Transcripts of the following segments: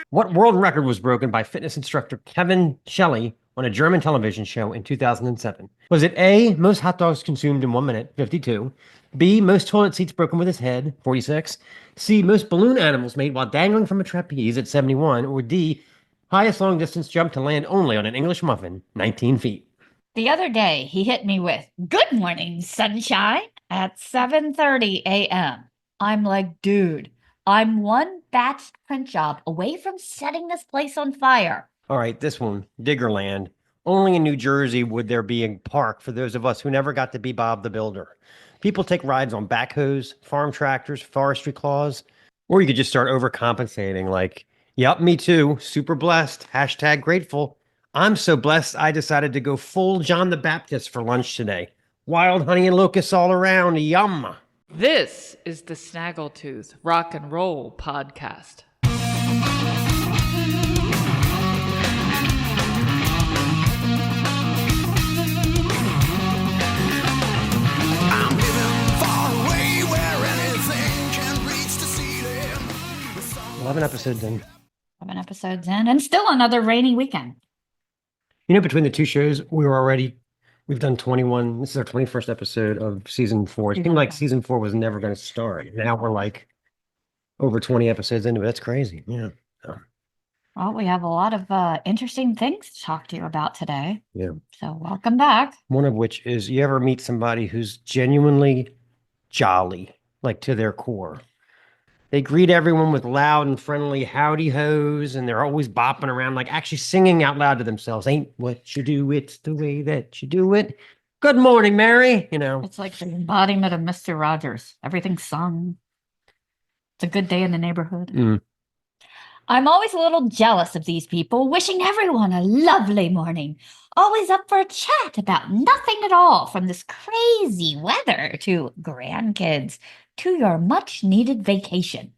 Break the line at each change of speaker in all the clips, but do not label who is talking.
What world record was broken by fitness instructor Kevin Shelley on a German television show in 2007? Was it A, most hot dogs consumed in 1 minute, 52, B, most toilet seats broken with his head, 46, C, most balloon animals made while dangling from a trapeze at 71, or D, highest long distance jump to land only on an English muffin, 19 feet?
The other day, he hit me with, "Good morning, sunshine," at 7:30 a.m. I'm like, dude, I'm one batched print job away from setting this place on fire.
All right, this one, Diggerland. Only in New Jersey would there be a park for those of us who never got to be Bob the Builder. People take rides on backhoes, farm tractors, forestry claws, or you could just start overcompensating like, yep, me too, super blessed, hashtag grateful. I'm so blessed I decided to go full John the Baptist for lunch today. Wild honey and locusts all around, yum.
This is the Snaggletooth Rock and Roll Podcast.
I'm living far away where anything can reach the ceiling.
11 episodes in.
7 episodes in, and still another rainy weekend.
You know, between the two shows, we've done 21. This is our 21st episode of season 4. It seemed like season 4 was never going to start. Now we're like over 20 episodes into it. That's crazy. Yeah.
Well, we have a lot of interesting things to talk to you about today.
Yeah.
So welcome back.
One of which is, you ever meet somebody who's genuinely jolly, like to their core? They greet everyone with loud and friendly howdy hoes, and they're always bopping around, like actually singing out loud to themselves. Ain't what you do, it's the way that you do it. Good morning, Mary. You know,
It's like the embodiment of Mr. Rogers. Everything's sung. It's a good day in the neighborhood.
Mm.
I'm always a little jealous of these people, wishing everyone a lovely morning. Always up for a chat about nothing at all, from this crazy weather to grandkids to your much needed vacation.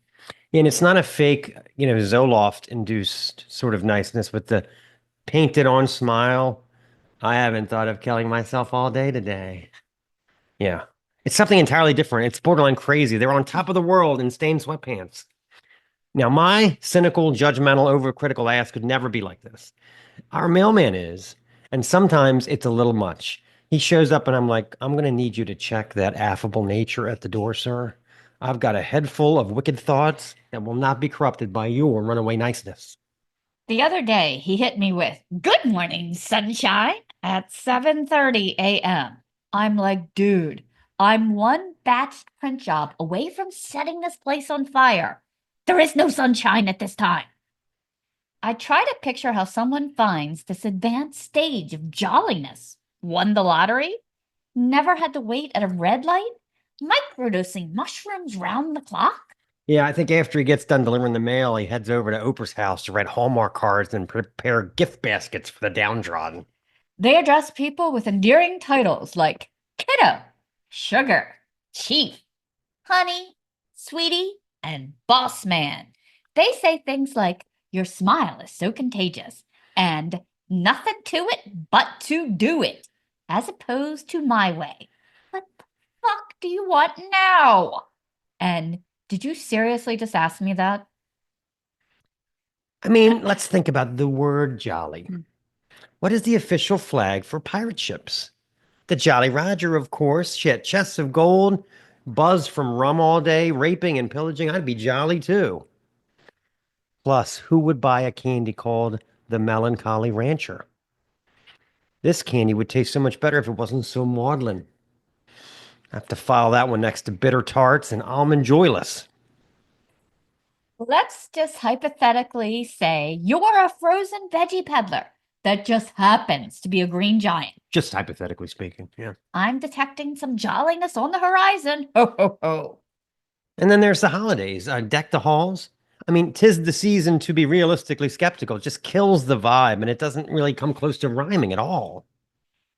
And it's not a fake, Zoloft induced sort of niceness with the painted on smile. I haven't thought of killing myself all day today. Yeah. It's something entirely different. It's borderline crazy. They're on top of the world in stained sweatpants. Now, my cynical, judgmental, overcritical ass could never be like this. Our mailman is, and sometimes it's a little much. He shows up and I'm like, I'm going to need you to check that affable nature at the door, sir. I've got a head full of wicked thoughts that will not be corrupted by your runaway niceness.
The other day, he hit me with, "Good morning, sunshine," at 7:30 a.m. I'm like, dude, I'm one batched print job away from setting this place on fire. There is no sunshine at this time. I try to picture how someone finds this advanced stage of Jollyness. Won the lottery? Never had to wait at a red light? Microdosing mushrooms round the clock?
Yeah, I think after he gets done delivering the mail, he heads over to Oprah's house to write Hallmark cards and prepare gift baskets for the downtrodden.
They address people with endearing titles like kiddo, sugar, chief, honey, sweetie, and boss man. They say things like, "Your smile is so contagious," and "nothing to it but to do it," as opposed to "my way." What the fuck do you want now? And did you seriously just ask me that?
I mean, let's think about the word jolly. What is the official flag for pirate ships? The Jolly Roger, of course. Shit, chests of gold, buzz from rum all day, raping and pillaging. I'd be jolly too. Plus, who would buy a candy called the Melancholy Rancher? This candy would taste so much better if it wasn't so maudlin. I have to file that one next to bitter tarts and almond joyless.
Let's just hypothetically say you're a frozen veggie peddler that just happens to be a green giant.
Just hypothetically speaking, yeah.
I'm detecting some jolliness on the horizon. Ho, ho, ho.
And then there's the holidays. Deck the halls. I mean, 'tis the season to be realistically skeptical. It just kills the vibe, and it doesn't really come close to rhyming at all.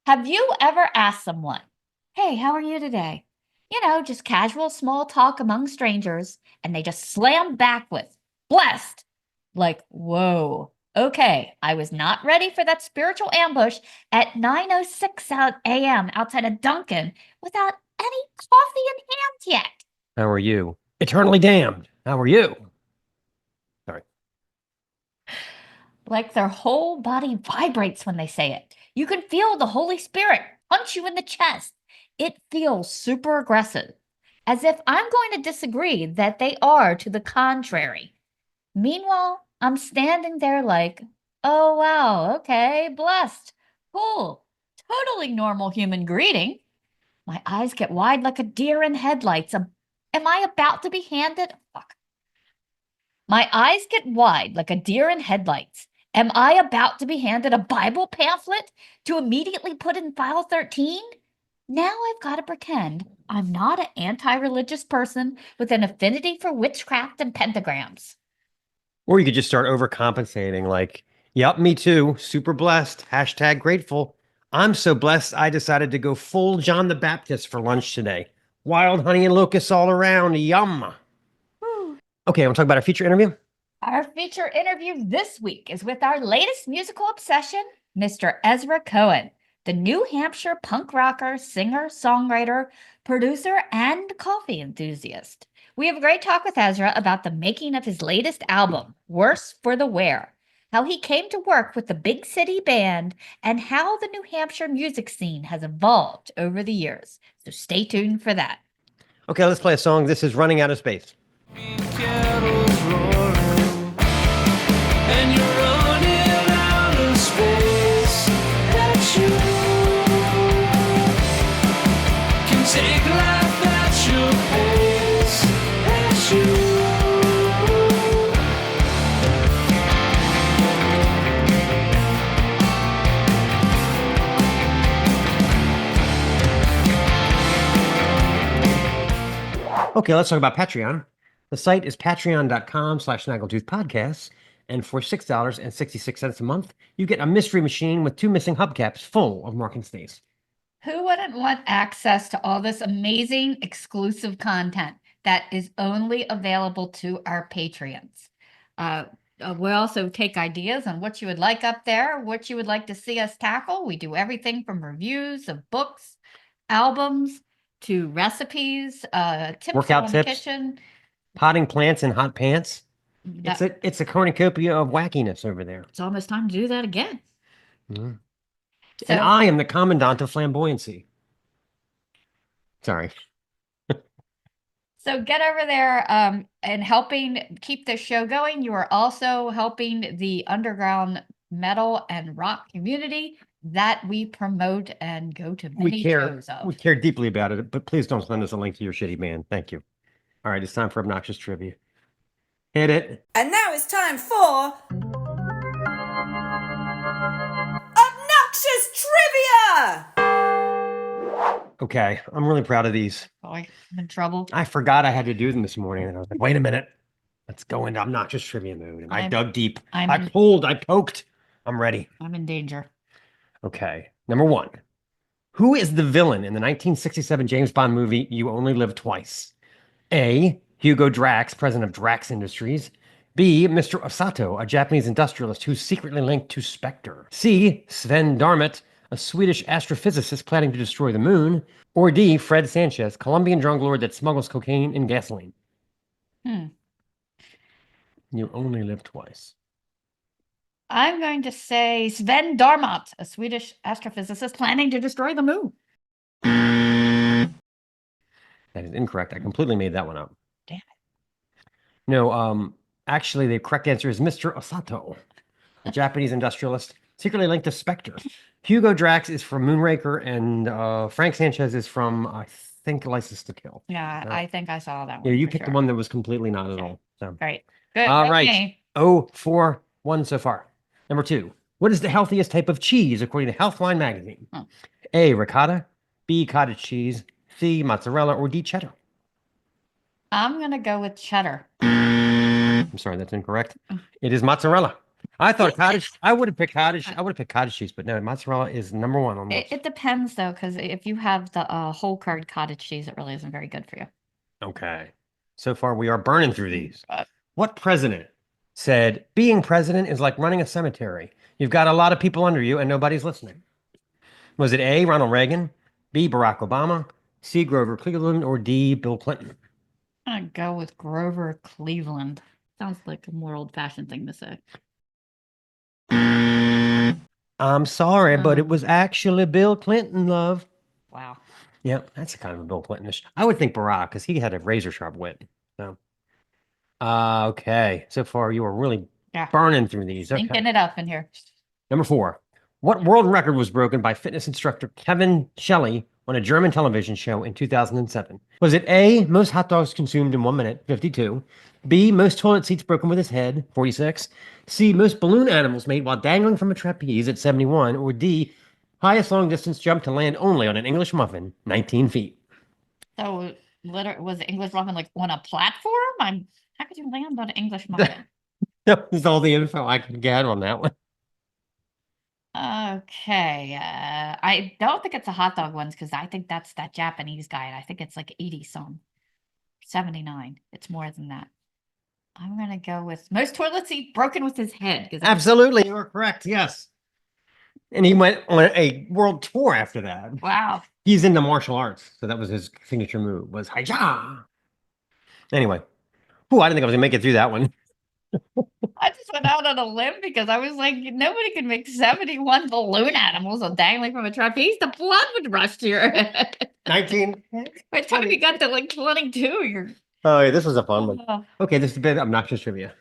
Have you ever asked someone, "Hey, how are you today?" Just casual small talk among strangers, and they just slam back with, "Blessed." Like, whoa, okay, I was not ready for that spiritual ambush at 9:06 a.m. outside of Dunkin' without any coffee in hand yet.
How are you? Eternally damned. How are you? Sorry.
Like their whole body vibrates when they say it. You can feel the Holy Spirit punch you in the chest. It feels super aggressive, as if I'm going to disagree that they are to the contrary. Meanwhile, I'm standing there like, oh wow, okay, blessed, cool, totally normal human greeting. My eyes get wide like a deer in headlights. Am I about to be handed? Fuck. My eyes get wide like a deer in headlights. Am I about to be handed a Bible pamphlet to immediately put in file 13? Now I've got to pretend I'm not an anti-religious person with an affinity for witchcraft and pentagrams.
Or you could just start overcompensating, like, yep, me too. Super blessed. Hashtag grateful. I'm so blessed I decided to go full John the Baptist for lunch today. Wild honey and locusts all around. Yum. Okay, I want to talk about our feature interview.
Our feature interview this week is with our latest musical obsession, Mr. Ezra Cohen, the New Hampshire punk rocker, singer, songwriter, producer, and coffee enthusiast. We have a great talk with Ezra about the making of his latest album, Worse for the Wear, how he came to work with the Big City Band, and how the New Hampshire music scene has evolved over the years. So stay tuned for that.
Okay, let's play a song. This is Running Out of Space.
Kettles roaring, and you're running out of space. That you can take life at your pace. That you.
Okay, let's talk about Patreon. The site is patreon.com/Snaggletooth Podcasts. And for $6.66 a month, you get a mystery machine with 2 missing hubcaps full of marking stays.
Who wouldn't want access to all this amazing exclusive content that is only available to our Patreons? We also take ideas on what you would like up there, what you would like to see us tackle. We do everything from reviews of books, albums, to recipes, tips
Workout
on
tips.
the kitchen.
Potting plants in hot pants.
That-
It's a cornucopia of wackiness over there.
it's almost time to do that again.
Mhm.
So,
And I am the commandant of flamboyancy. Sorry.
So get over there and helping keep this show going. You are also helping the underground metal and rock community that we promote and go to many shows of.
We care deeply about it, but please don't send us a link to your shitty band. Thank you. All right, it's time for Obnoxious Trivia. Hit it.
And now it's time for Obnoxious Trivia!
Okay, I'm really proud of these.
Oh, I'm in trouble.
I forgot I had to do them this morning, and I was like, wait a minute. Let's go into Obnoxious Trivia mode. And I dug deep. I pulled, I poked. I'm ready.
I'm in danger.
Okay, number 1. Who is the villain in the 1967 James Bond movie You Only Live Twice? A. Hugo Drax, president of Drax Industries. B. Mr. Osato, a Japanese industrialist who's secretly linked to Spectre. C. Sven Darmot, a Swedish astrophysicist planning to destroy the moon. Or D. Fred Sanchez, Colombian drug lord that smuggles cocaine in gasoline. You only live twice.
I'm going to say Sven Darmot, a Swedish astrophysicist planning to destroy the moon.
That is incorrect. I completely made that one up.
Damn it.
No, actually, the correct answer is Mr. Osato, a Japanese industrialist secretly linked to Spectre. Hugo Drax is from Moonraker, and Frank Sanchez is from, I think, License to Kill.
Yeah, I think I saw that one.
Yeah, you
for
picked the
sure.
one that was completely not at all. So,
Great. Good.
all right.
Okay.
0-4-1 so far. Number 2. What is the healthiest type of cheese according to Healthline magazine? A. Ricotta. B. Cottage cheese. C. Mozzarella. Or D. Cheddar.
I'm going to go with cheddar.
I'm sorry, that's incorrect. It is mozzarella. I thought cottage. I would have picked cottage. I would have picked cottage cheese, but no, mozzarella is number 1 on the list.
It depends, though, because if you have the whole curd cottage cheese, it really isn't very good for you.
Okay. So far, we are burning through these.
God.
What president said, being president is like running a cemetery? You've got a lot of people under you and nobody's listening. Was it A, Ronald Reagan, B, Barack Obama, C, Grover Cleveland, or D, Bill Clinton?
I'm gonna go with Grover Cleveland. Sounds like a more old-fashioned thing to say.
I'm sorry, but
Oh.
it was actually Bill Clinton, love.
Wow.
Yep, that's kind of a Bill Clinton-ish. I would think Barack because he had a razor sharp wit. So, okay. So far, you are really
Yeah.
burning through these. Okay.
Thinking it up in here.
Number 4. What world record was broken by fitness instructor Kevin Shelley on a German television show in 2007? Was it A, most hot dogs consumed in 1 minute, 52? B, most toilet seats broken with his head, 46? C, most balloon animals made while dangling from a trapeze at 71? Or D, highest long distance jump to land only on an English muffin, 19 feet?
So, was English muffin like on a platform? How could you land on an English muffin?
That was all the info I could get on that one.
Okay, I don't think it's a hot dog ones because I think that's that Japanese guy, and I think it's like 80 some, 79. It's more than that. I'm gonna go with most toilet seat broken with his head because
Absolutely, you are correct. Yes. And he went on a world tour after that.
wow.
He's into martial arts, so that was his signature move, was hi-ya. Anyway. Ooh, I didn't think I was gonna make it through that one.
I just went out on a limb because I was like, nobody can make 71 balloon animals while dangling from a trapeze. The blood would rush to your head.
19.
By the time you got to like 22, you're.
Oh, yeah, this was a fun one.
Oh.
Okay, this is a bit obnoxious trivia.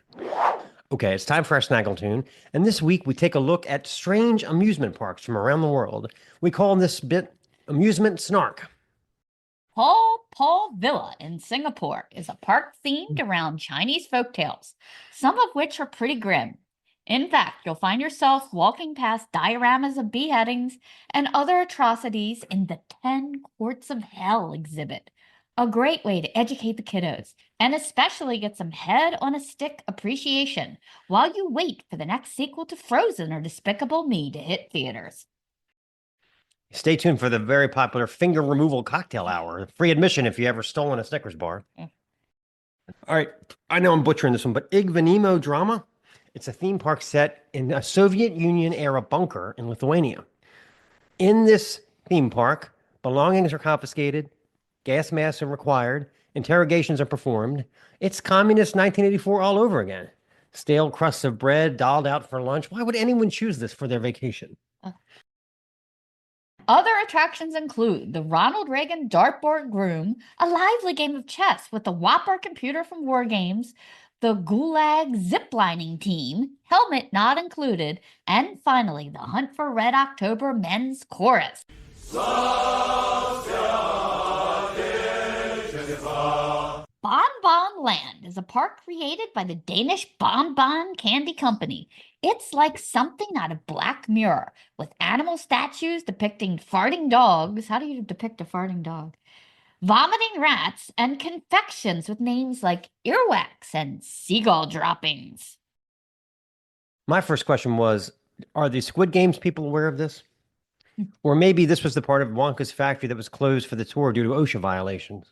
Okay, it's time for our Snaggletooth, and this week we take a look at strange amusement parks from around the world. We call this bit Amusement Snark.
Paul Villa in Singapore is a park themed around Chinese folktales, some of which are pretty grim. In fact, you'll find yourself walking past dioramas of beheadings and other atrocities in the 10 Courts of Hell exhibit. A great way to educate the kiddos, and especially get some head on a stick appreciation while you wait for the next sequel to Frozen or Despicable Me to hit theaters.
Stay tuned for the very popular finger removal cocktail hour. Free admission if you ever stolen a Snickers bar.
Mm.
All right, I know I'm butchering this one, but Igvanimo Drama. It's a theme park set in a Soviet Union era bunker in Lithuania. In this theme park, belongings are confiscated, gas masks are required, interrogations are performed. It's communist 1984 all over again. Stale crusts of bread dolled out for lunch. Why would anyone choose this for their vacation?
Other attractions include the Ronald Reagan Dartboard Room, a lively game of chess with the Whopper computer from War Games, the Gulag ziplining team, helmet not included, and finally the Hunt for Red October men's chorus. Bon Land is a park created by the Danish Bon Bon Candy Company. It's like something out of Black Mirror, with animal statues depicting farting dogs. How do you depict a farting dog? Vomiting rats, and confections with names like earwax and seagull droppings.
My first question was, are the Squid Games people aware of this? Or maybe this was the part of Wonka's factory that was closed for the tour due to OSHA violations.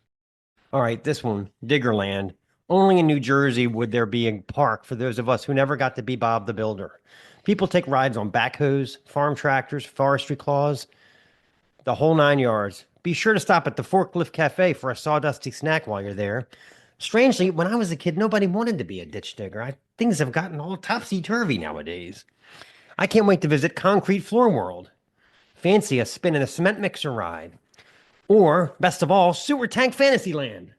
All right, this one, Diggerland. Only in New Jersey would there be a park for those of us who never got to be Bob the Builder. People take rides on backhoes, farm tractors, forestry claws, the whole 9 yards. Be sure to stop at the Forklift Cafe for a sawdusty snack while you're there. Strangely, when I was a kid, nobody wanted to be a ditch digger. Things have gotten all topsy-turvy nowadays. I can't wait to visit Concrete Floor World. Fancy a spin in a cement mixer ride. Or, best of all, Sewer Tank Fantasyland.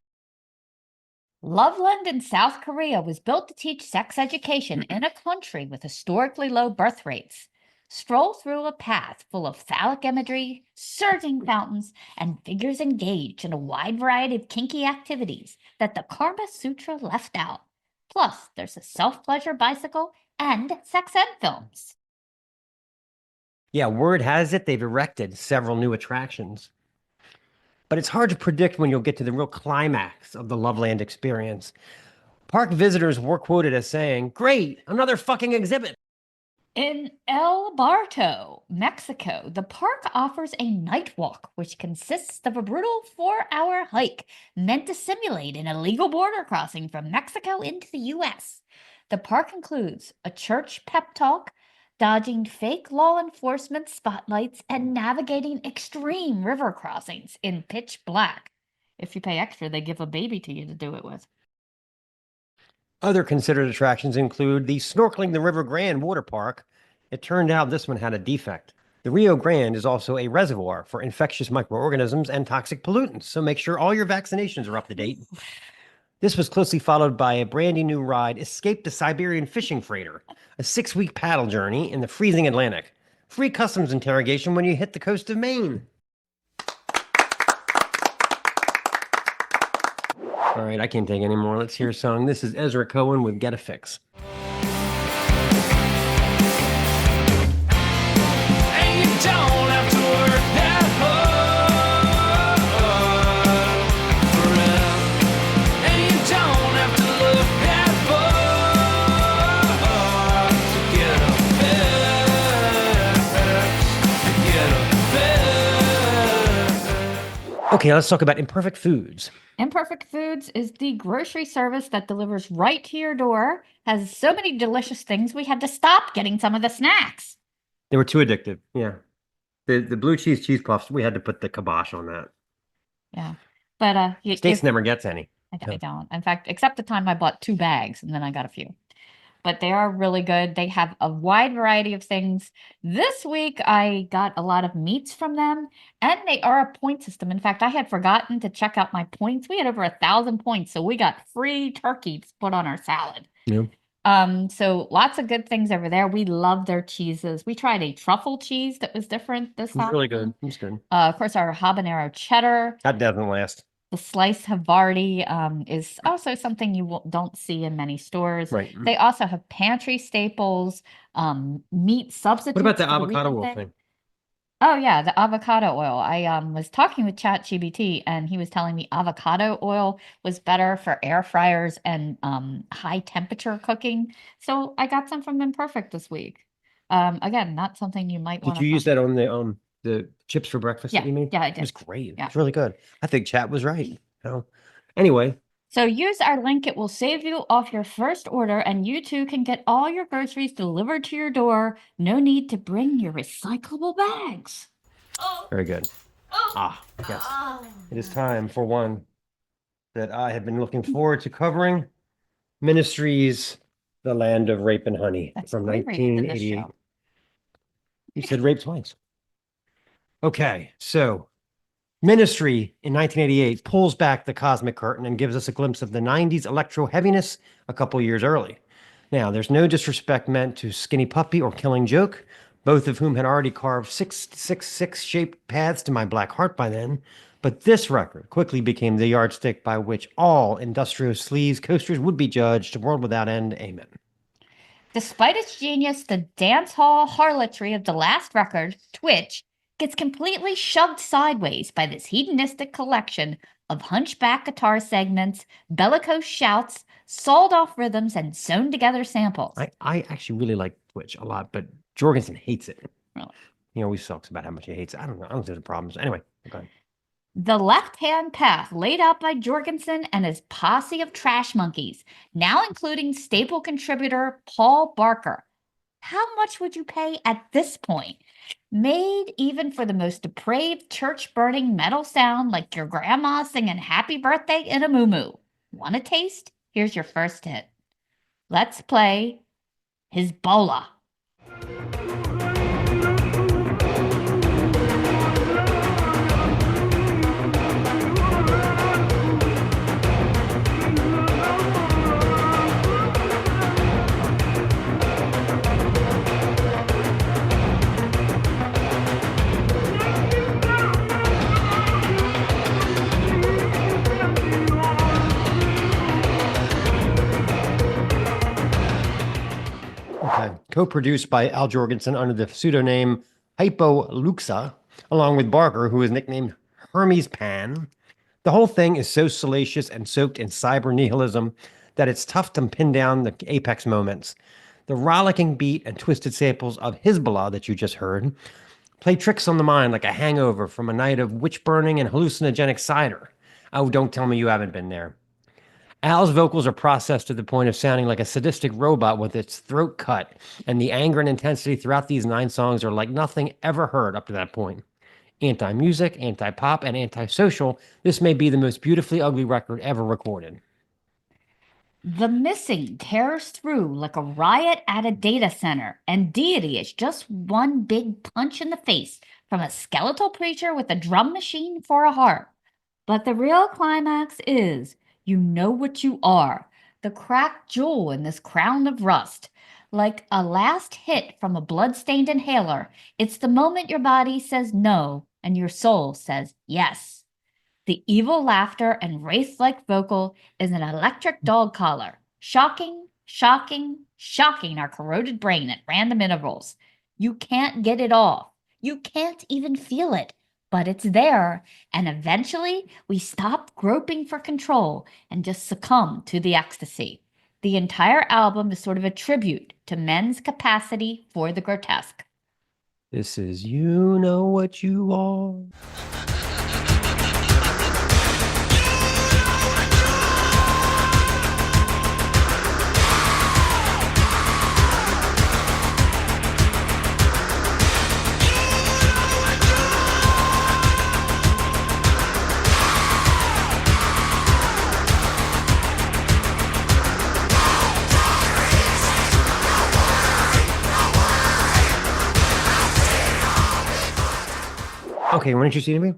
Loveland in South Korea was built to teach sex education in a country with historically low birth rates. Stroll through a path full of phallic imagery, surging fountains, and figures engaged in a wide variety of kinky activities that the Karma Sutra left out. Plus, there's a self-pleasure bicycle and sex ed films.
Yeah, word has it they've erected several new attractions. But it's hard to predict when you'll get to the real climax of the Loveland experience. Park visitors were quoted as saying, "Great, another fucking exhibit."
In El Barto, Mexico, the park offers a night walk, which consists of a brutal 4-hour hike meant to simulate an illegal border crossing from Mexico into the U.S. The park includes a church pep talk, dodging fake law enforcement spotlights, and navigating extreme river crossings in pitch black. if you pay extra, they give a baby to you to do it with.
Other considered attractions include the Snorkeling the River Grande water park. It turned out this one had a defect. The Rio Grande is also a reservoir for infectious microorganisms and toxic pollutants, so make sure all your vaccinations are up to date. This was closely followed by a brandy new ride, Escape the Siberian Fishing Freighter, a 6-week paddle journey in the freezing Atlantic. Free customs interrogation when you hit the coast of Maine. All right, I can't take any more. Let's hear a song. This is Ezra Cohen with Get a Fix.
And you don't have to work that hard forever. And you don't have to look that far to get a fix. To get a fix.
Okay, let's talk about imperfect foods.
Imperfect Foods is the grocery service that delivers right to your door. Has so many delicious things, we had to stop getting some of the snacks.
They were too addictive. Yeah. The blue cheese puffs, we had to put the kibosh on that.
Yeah. But
States never gets any.
I don't. In fact, except the time I bought 2 bags and then I got a few. But they are really good. They have a wide variety of things. This week, I got a lot of meats from them, and they are a point system. In fact, I had forgotten to check out my points. We had over 1,000 points, so we got free turkey to put on our salad.
Yeah.
So lots of good things over there. We love their cheeses. We tried a truffle cheese that was different this
It was
time.
really good. It was good.
Of course, our habanero cheddar.
That doesn't last.
The sliced Havarti is also something you don't see in many stores.
Right.
They also have pantry staples, meat substitutes.
What about the
for
avocado
weekend
oil thing?
Oh yeah, the avocado oil. I was talking with ChatGPT and he was telling me avocado oil was better for air fryers and high temperature cooking. So I got some from Imperfect this week. Again, not something you might want
Did
to
you use that on the chips for breakfast that you made?
Yeah, I
It
did.
was great.
Yeah.
It's really good. I think chat was right. So anyway,
So use our link. It will save you off your first order, and you too can get all your groceries delivered to your door. No need to bring your recyclable bags.
very good. Yes. It is time for one that I have been looking forward to covering. Ministries, The Land of Rape and Honey
That's
from
three rapes in this
1988.
show.
You said rape twice. Okay, so Ministry in 1988 pulls back the cosmic curtain and gives us a glimpse of the 90s electro heaviness a couple years early. Now, there's no disrespect meant to Skinny Puppy or Killing Joke, both of whom had already carved 666 shaped paths to my black heart by then, but this record quickly became the yardstick by which all industrial sleaze coasters would be judged, world without end, amen.
Despite its genius, the dance hall harlotry of the last record, Twitch, gets completely shoved sideways by this hedonistic collection of hunchback guitar segments, bellicose shouts, sawed-off rhythms, and sewn-together samples.
I actually really like Twitch a lot, but Jorgensen hates it.
Really?
He always talks about how much he hates it. I don't know. I don't think there's problems. Anyway, okay.
The left-hand path laid out by Jorgensen and his posse of trash monkeys, now including staple contributor Paul Barker. How much would you pay at this point? Made even for the most depraved church-burning metal sound like your grandma singing happy birthday in a moo-moo. Want a taste? Here's your first hit. Let's play Hezbollah.
Okay. Co-produced by Al Jorgensen under the pseudonym Hypo Luxa, along with Barker, who is nicknamed Hermes Pan. The whole thing is so salacious and soaked in cyber nihilism that it's tough to pin down the apex moments. The rollicking beat and twisted samples of Hezbollah that you just heard play tricks on the mind like a hangover from a night of witch burning and hallucinogenic cider. Oh, don't tell me you haven't been there. Al's vocals are processed to the point of sounding like a sadistic robot with its throat cut, and the anger and intensity throughout these 9 songs are like nothing ever heard up to that point. anti-music, anti-pop, and anti-social, this may be the most beautifully ugly record ever recorded.
The missing tears through like a riot at a data center, and Deity is just one big punch in the face from a skeletal preacher with a drum machine for a harp. But the real climax is you know what you are, the cracked jewel in this crown of rust. Like a last hit from a blood-stained inhaler, it's the moment your body says no and your soul says yes. The evil laughter and wraith-like vocal is an electric dog collar, shocking, shocking, shocking our corroded brain at random intervals. You can't get it off. You can't even feel it, but it's there, and eventually we stop groping for control and just succumb to the ecstasy. The entire album is sort of a tribute to men's capacity for the grotesque.
This is You Know What You Are. Okay, why don't you see me?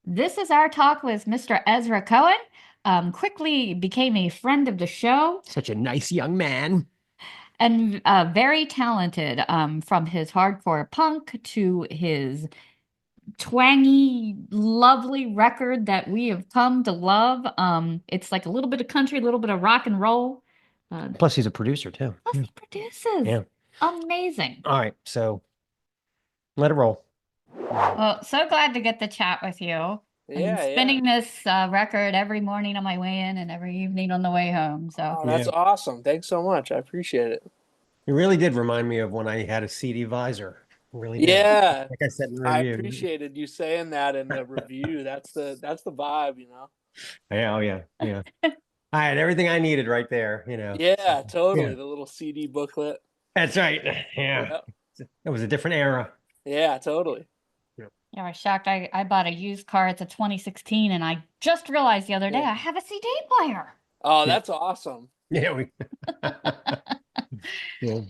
This is our talk with Mr. Ezra Cohen. Quickly became a friend of the show
Such a nice young man.
and very talented, from his hardcore punk to his twangy, lovely record that we have come to love. It's like a little bit of country, a little bit of rock and roll.
Plus, he's a producer too.
Plus, he produces.
Yeah.
Amazing.
All right, so let it roll.
Well, so glad to get to chat with you. I'm
Yeah,
spinning this record every morning on my way in and every evening on the way home. So
Oh, that's awesome. Thanks so much. I appreciate it.
It really did remind me of when I had a CD visor. It really did.
Yeah,
Like I said in the
I
review.
appreciated you saying that in the review. That's the vibe, you know.
Yeah, oh yeah, yeah. I had everything I needed right there, you know.
Yeah,
So,
totally.
yeah.
The little CD booklet.
That's right. Yeah. It was a different era.
Yeah, totally.
yeah, I was shocked. I bought a used car. It's a 2016, and I just realized the other day
Yeah.
I have a CD player.
Oh, that's awesome.
Yeah, yeah.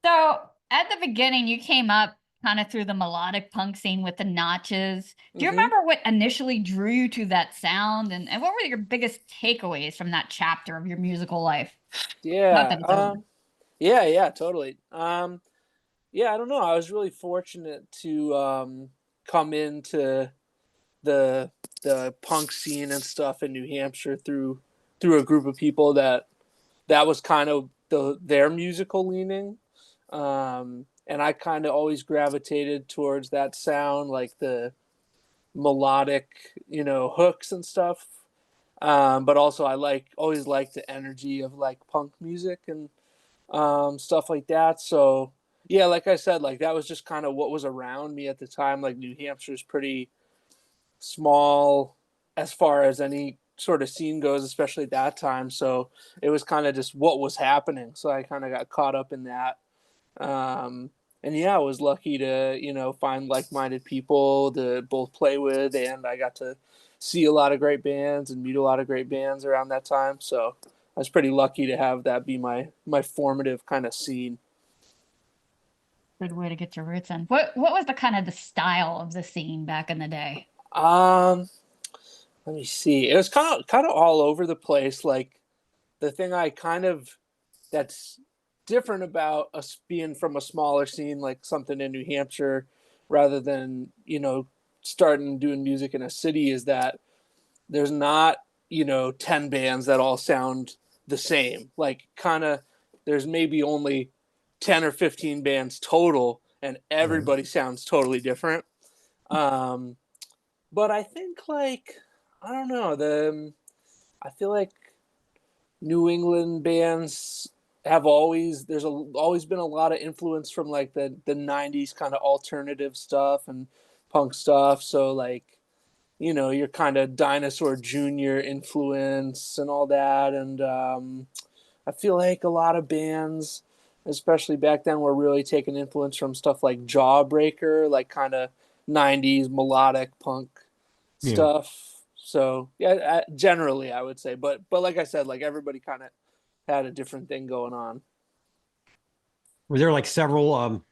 So at the beginning, you came up kind of through the melodic punk scene with the notches. Do you
Mhm.
remember what initially drew you to that sound, and what were your biggest takeaways from that chapter of your musical life? Not that it's over.
Yeah, totally. Yeah, I don't know. I was really fortunate to come into the punk scene and stuff in New Hampshire through a group of people that was kind of their musical leaning. And I kind of always gravitated towards that sound, like the melodic, hooks and stuff. But also I always liked the energy of like punk music and stuff like that. So yeah, like I said, like that was just kind of what was around me at the time. Like New Hampshire's pretty small as far as any sort of scene goes, especially at that time. So it was kind of just what was happening. So I kind of got caught up in that. And yeah, I was lucky to, find like-minded people to both play with, and I got to see a lot of great bands and meet a lot of great bands around that time. So I was pretty lucky to have that be my formative kind of scene.
Good way to get your roots in. What was the kind of the style of the scene back in the day?
Let me see. It was kind of all over the place. Like the thing that's different about us being from a smaller scene, like something in New Hampshire, rather than starting doing music in a city, is that there's not 10 bands that all sound the same. Like there's maybe only 10 or 15 bands total, and everybody sounds totally different. But I think like I don't know, I feel like New England bands have always been a lot of influence from like the 90s kind of alternative stuff and punk stuff. So like your kind of Dinosaur Jr. influence and all that. And I feel like a lot of bands, especially back then, were really taking influence from stuff like Jawbreaker, like kind of '90s melodic punk
Yeah.
stuff. So yeah, generally I would say, but like I said, like everybody kind of had a different thing going on.
Were there like several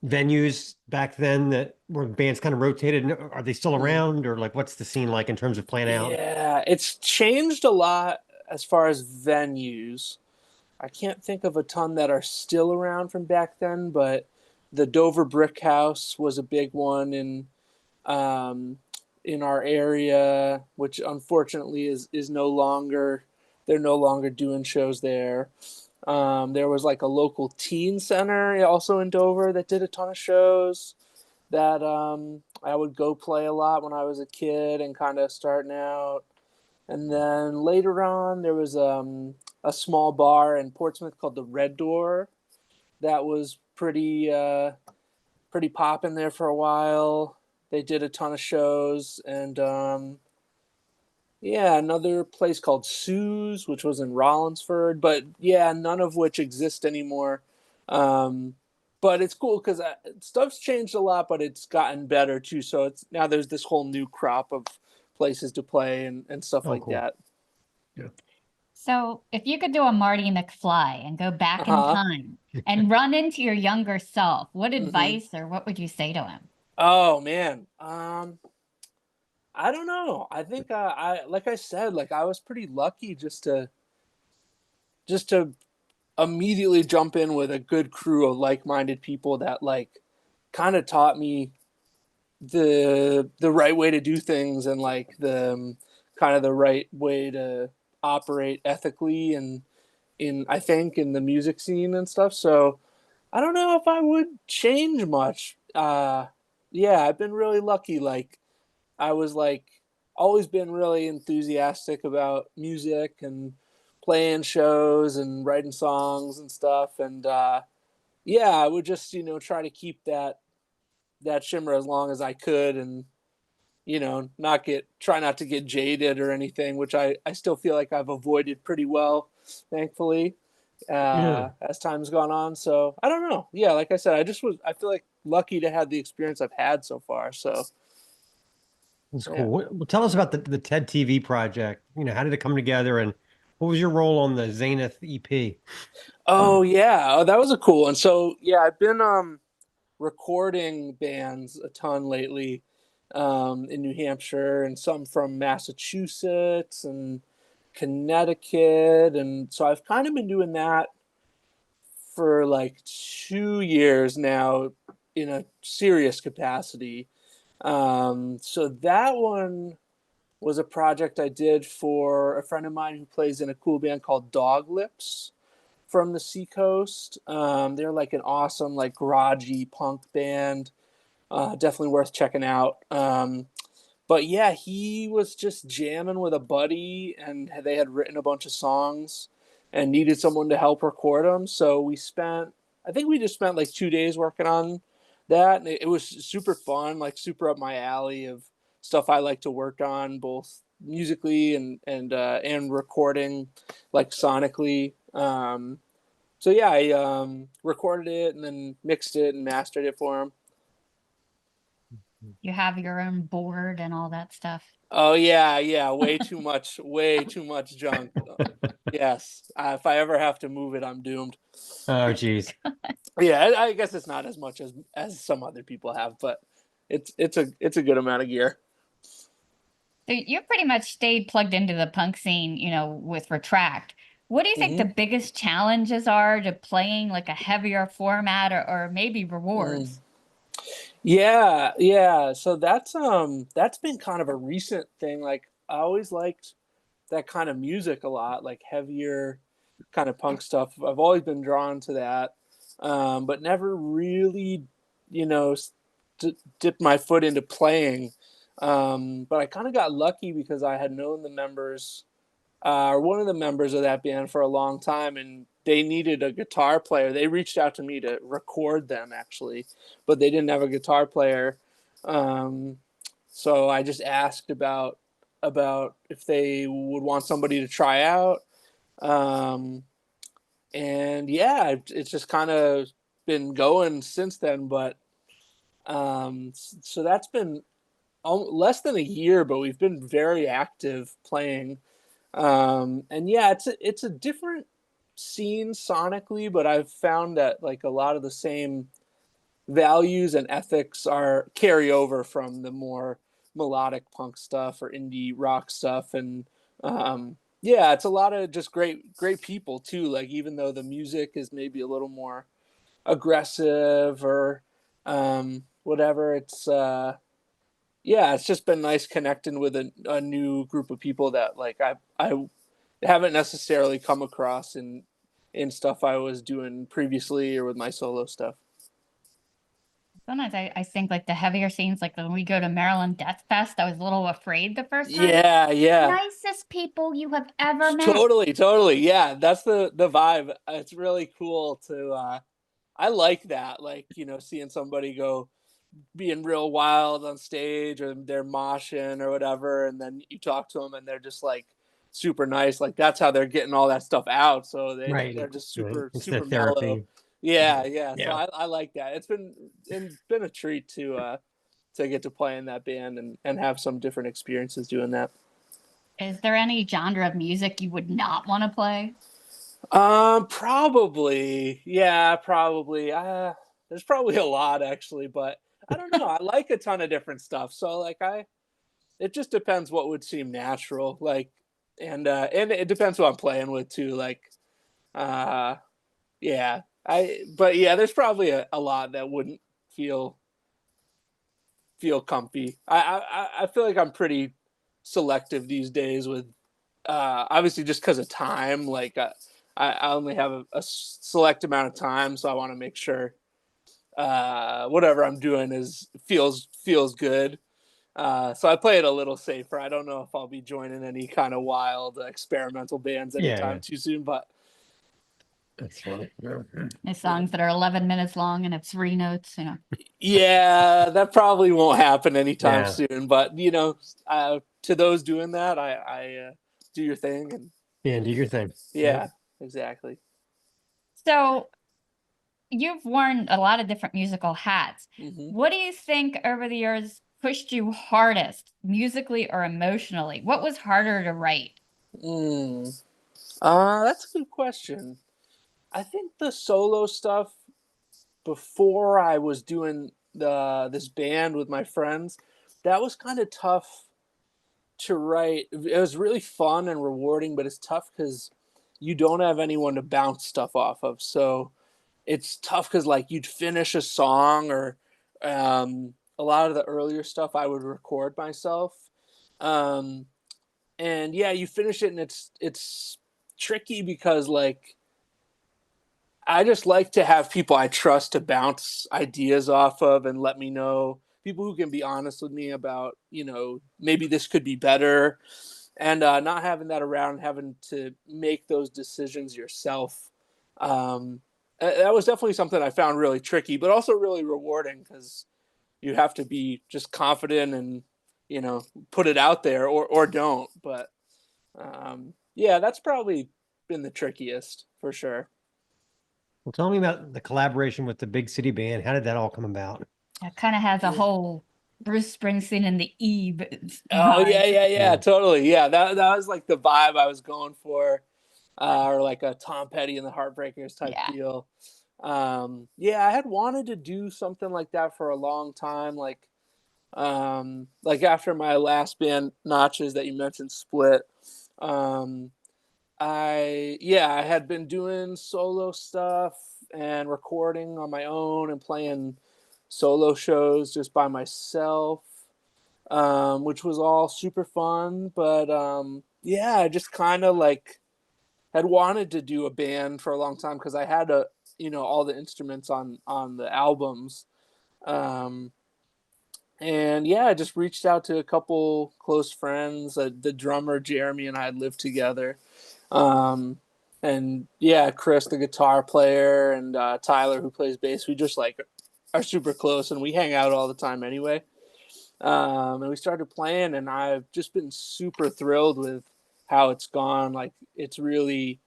venues back then that where bands kind of rotated? Are they still around, or like what's the scene like in terms of playing out?
Yeah, it's changed a lot as far as venues. I can't think of a ton that are still around from back then, but the Dover Brick House was a big one um, in our area, which unfortunately is no longer. They're no longer doing shows there. There was like a local teen center also in Dover that did a ton of shows that I would go play a lot when I was a kid and kind of starting out. And then later on, there was a small bar in Portsmouth called the Red Door that was pretty poppin' there for a while. They did a ton of shows, and yeah, another place called Sue's, which was in Rollinsford, but yeah, none of which exist anymore. Um, but it's cool because stuff's changed a lot, but it's gotten better too. So it's now there's this whole new crop of places to play and stuff
Oh,
like
cool.
that.
So, if you could do a Marty McFly and go back in
Uh-huh.
time and run into your younger self, what
Mhm.
advice or what would you say to him?
Oh man, I don't know. I think I like I said, like I was pretty lucky just to immediately jump in with a good crew of like-minded people that like kind of taught me the right way to do things and like the kind of the right way to operate ethically and in I think in the music scene and stuff. So I don't know if I would change much. Yeah, I've been really lucky. Like I was like always been really enthusiastic about music and playing shows and writing songs and stuff. And yeah, I would just try to keep that shimmer as long as I could, and try not to get jaded or anything, which I still feel like I've avoided pretty well, thankfully,
Yeah,
as time's gone on. So I don't know. Yeah, like I said, I feel like lucky to have the experience I've had so far. So
that's
yeah.
cool. Well, tell us about the TED TV project. How did it come together, and what was your role on the Zenith EP?
Oh yeah, oh, that was a cool one. So yeah, I've been recording bands a ton lately in New Hampshire and some from Massachusetts and Connecticut, and so I've kind of been doing that for like 2 years now in a serious capacity. So that one was a project I did for a friend of mine who plays in a cool band called Dog Lips from the Seacoast. They're like an awesome, like garagey punk band. Definitely worth checking out. But yeah, he was just jamming with a buddy, and they had written a bunch of songs and needed someone to help record them. So I think we just spent like 2 days working on that, and it was super fun, like super up my alley of stuff I like to work on, both musically and recording, like sonically. So yeah, I recorded it and then mixed it and mastered it for him.
You have your own board and all that stuff.
Oh yeah, way too much junk. Yes, if I ever have to move it, I'm doomed.
Oh, geez.
Yeah, I guess it's not as much as some other people have, but it's a good amount of gear.
So you pretty much stayed plugged into the punk scene, with Retract. What do you think the
Mhm.
biggest challenges are to playing like a heavier format or maybe rewards?
Yeah. So that's been kind of a recent thing. Like I always liked that kind of music a lot, like heavier kind of punk stuff. I've always been drawn to that, but never really, you know, dipped my foot into playing. But I kind of got lucky because I had known the members, or one of the members of that band for a long time, and they needed a guitar player. They reached out to me to record them actually, but they didn't have a guitar player. Um, so I just asked about if they would want somebody to try out. Um, and yeah, it's just kind of been going since then. But So that's been less than a year, but we've been very active playing. And yeah, it's a different scene sonically, but I've found that like a lot of the same values and ethics are carry over from the more melodic punk stuff or indie rock stuff. And yeah, it's a lot of just great people too. Like even though the music is maybe a little more aggressive or whatever, it's yeah, it's just been nice connecting with a new group of people that like I haven't necessarily come across in stuff I was doing previously or with my solo stuff.
Sometimes I think like the heavier scenes, like when we go to Maryland Death Fest, I was a little afraid the first time.
Yeah, yeah.
Nicest people you have ever met.
Totally. Yeah, that's the vibe. It's really cool to I like that. Like, you know, seeing somebody go being real wild on stage or they're moshing or whatever, and then you talk to them and they're just like super nice. Like that's how they're getting all that stuff out. So
Right.
they're just
Right.
super
It's
super
the
mellow.
therapy.
Yeah. So
Yeah.
I like that. It's been a treat to get to play in that band and have some different experiences doing that.
Is there any genre of music you would not want to play?
Probably. Yeah, probably. There's probably a lot actually, but I don't know. I like a ton of different stuff. So like it just depends what would seem natural. Like and it depends who I'm playing with too. Like uh yeah. But yeah, there's probably a lot that wouldn't feel comfy. I feel like I'm pretty selective these days with obviously just because of time. Like I only have a select amount of time, so I want to make sure whatever I'm doing feels good. So I play it a little safer. I don't know if I'll be joining any kind of wild experimental bands anytime
Yeah.
too soon, but
That's funny. Yeah.
There's songs that are 11 minutes long and have 3 notes, you know.
yeah, that probably won't happen anytime
Yeah.
soon. But you know, to those doing that, I do your thing, and
Yeah. Do your thing.
yeah, exactly.
So you've worn a lot of different musical hats.
Hmm.
What do you think over the years pushed you hardest, musically or emotionally? What was harder to write?
That's a good question. I think the solo stuff before I was doing this band with my friends, that was kind of tough to write. It was really fun and rewarding, but it's tough because you don't have anyone to bounce stuff off of. So it's tough because like you'd finish a song or a lot of the earlier stuff I would record myself. Um, and yeah, you finish it and it's tricky because like I just like to have people I trust to bounce ideas off of and let me know, people who can be honest with me about, you know, maybe this could be better, and not having that around, having to make those decisions yourself. That was definitely something I found really tricky, but also really rewarding because you have to be just confident and, you know, put it out there or don't. But yeah, that's probably been the trickiest for sure.
Well, tell me about the collaboration with the Big City Band. How did that all come about?
It kind of has a whole Bruce Springsteen and the Eve.
Oh
vibe.
yeah, totally. Yeah, that was like the vibe I was going for, or like a Tom Petty and the Heartbreakers type
Yeah.
deal. Yeah, I had wanted to do something like that for a long time. Like after my last band, Notches, that you mentioned, split. Um, I had been doing solo stuff and recording on my own and playing solo shows just by myself, which was all super fun. But yeah, I just kind of like had wanted to do a band for a long time because I had all the instruments on the albums. Um, and yeah, I just reached out to a couple close friends. The drummer Jeremy and I had lived together. Um, and yeah, Chris, the guitar player, and Tyler, who plays bass, we just like are super close and we hang out all the time anyway. And we started playing, and I've just been super thrilled with how it's gone. Like it's really,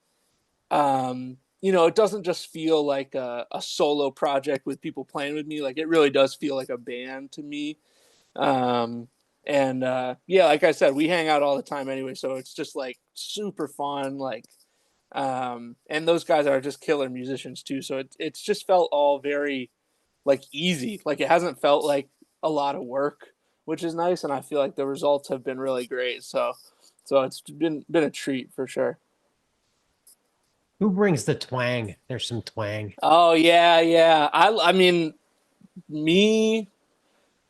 it doesn't just feel like a solo project with people playing with me. Like it really does feel like a band to me. And yeah, like I said, we hang out all the time anyway, so it's just like super fun. Like, and those guys are just killer musicians too. So it's just felt all very like easy. Like it hasn't felt like a lot of work, which is nice. And I feel like the results have been really great. So it's been a treat for sure.
Who brings the twang? There's some twang.
Oh yeah. I mean, me,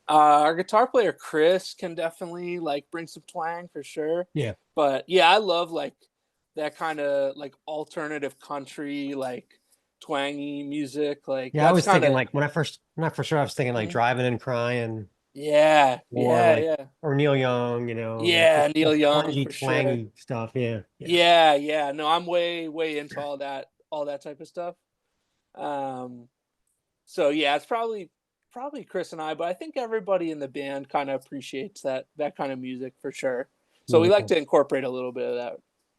our guitar player Chris can definitely like bring some twang for sure.
Yeah.
But yeah, I love like that kind of like alternative country, like twangy music. Like
Yeah, I
that's
was
kind
thinking
of
like when I first started, I was thinking like
Mhm.
Driving and Crying
yeah,
or
yeah,
like
yeah,
or Neil Young, you know, like
yeah.
the
Neil Young
spongy,
for sure.
twangy stuff. Yeah.
Yeah. No, I'm way into all that type of stuff. Um, so yeah, it's probably Chris and I, but I think everybody in the band kind of appreciates that kind of music for sure. So we like
Yeah.
to incorporate a little bit of that.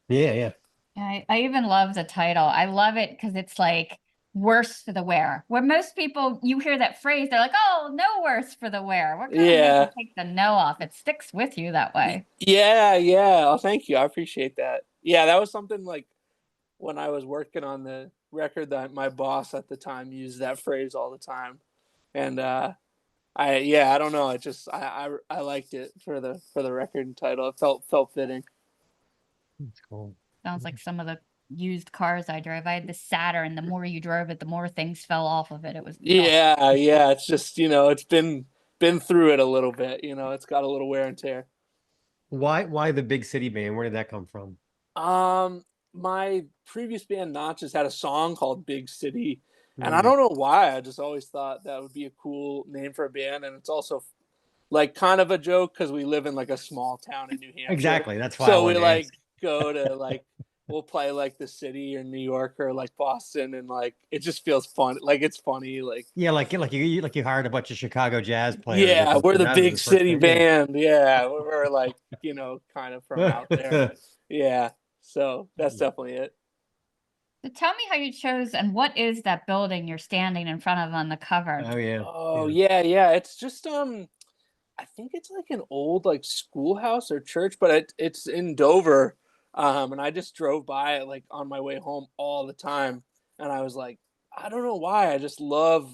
Yeah.
I even love the title. I love it because it's like worse for the wear. Where most people, you hear that phrase, they're like, oh, no worse for the wear. We're kind of making
Yeah.
take the no off. It sticks with you that way.
Yeah. Oh, thank you. I appreciate that. Yeah, that was something like when I was working on the record that my boss at the time used that phrase all the time. And I don't know. It just I liked it for the record title. It felt fitting.
That's cool.
Sounds like some of the used cars I drove. I had the Saturn. The more you drove it, the more things fell off of it. It was
Yeah. It's just it's been through it a little bit. It's got a little wear and tear.
Why the big city band? Where did that come from?
My previous band Notches had a song called Big City, and I
Mm.
don't know why. I just always thought that would be a cool name for a band, and it's also like kind of a joke because we live in like a small town in New Hampshire.
Exactly. That's why I
So we
wanted to
like
ask.
go to like we'll play like the city or New York or like Boston, and like it just feels fun. Like it's funny. Like
Yeah, like you hired a bunch of Chicago jazz players or
yeah, we're
something.
the
That was
big
the first
city
thing. Yeah.
band. Yeah, we're like kind of from out there. Yeah, so that's definitely it.
So tell me how you chose and what is that building you're standing in front of on the cover?
Oh yeah.
Oh yeah. It's just I think it's like an old like schoolhouse or church, but it's in Dover. And I just drove by it like on my way home all the time. And I was like, I don't know why. I just love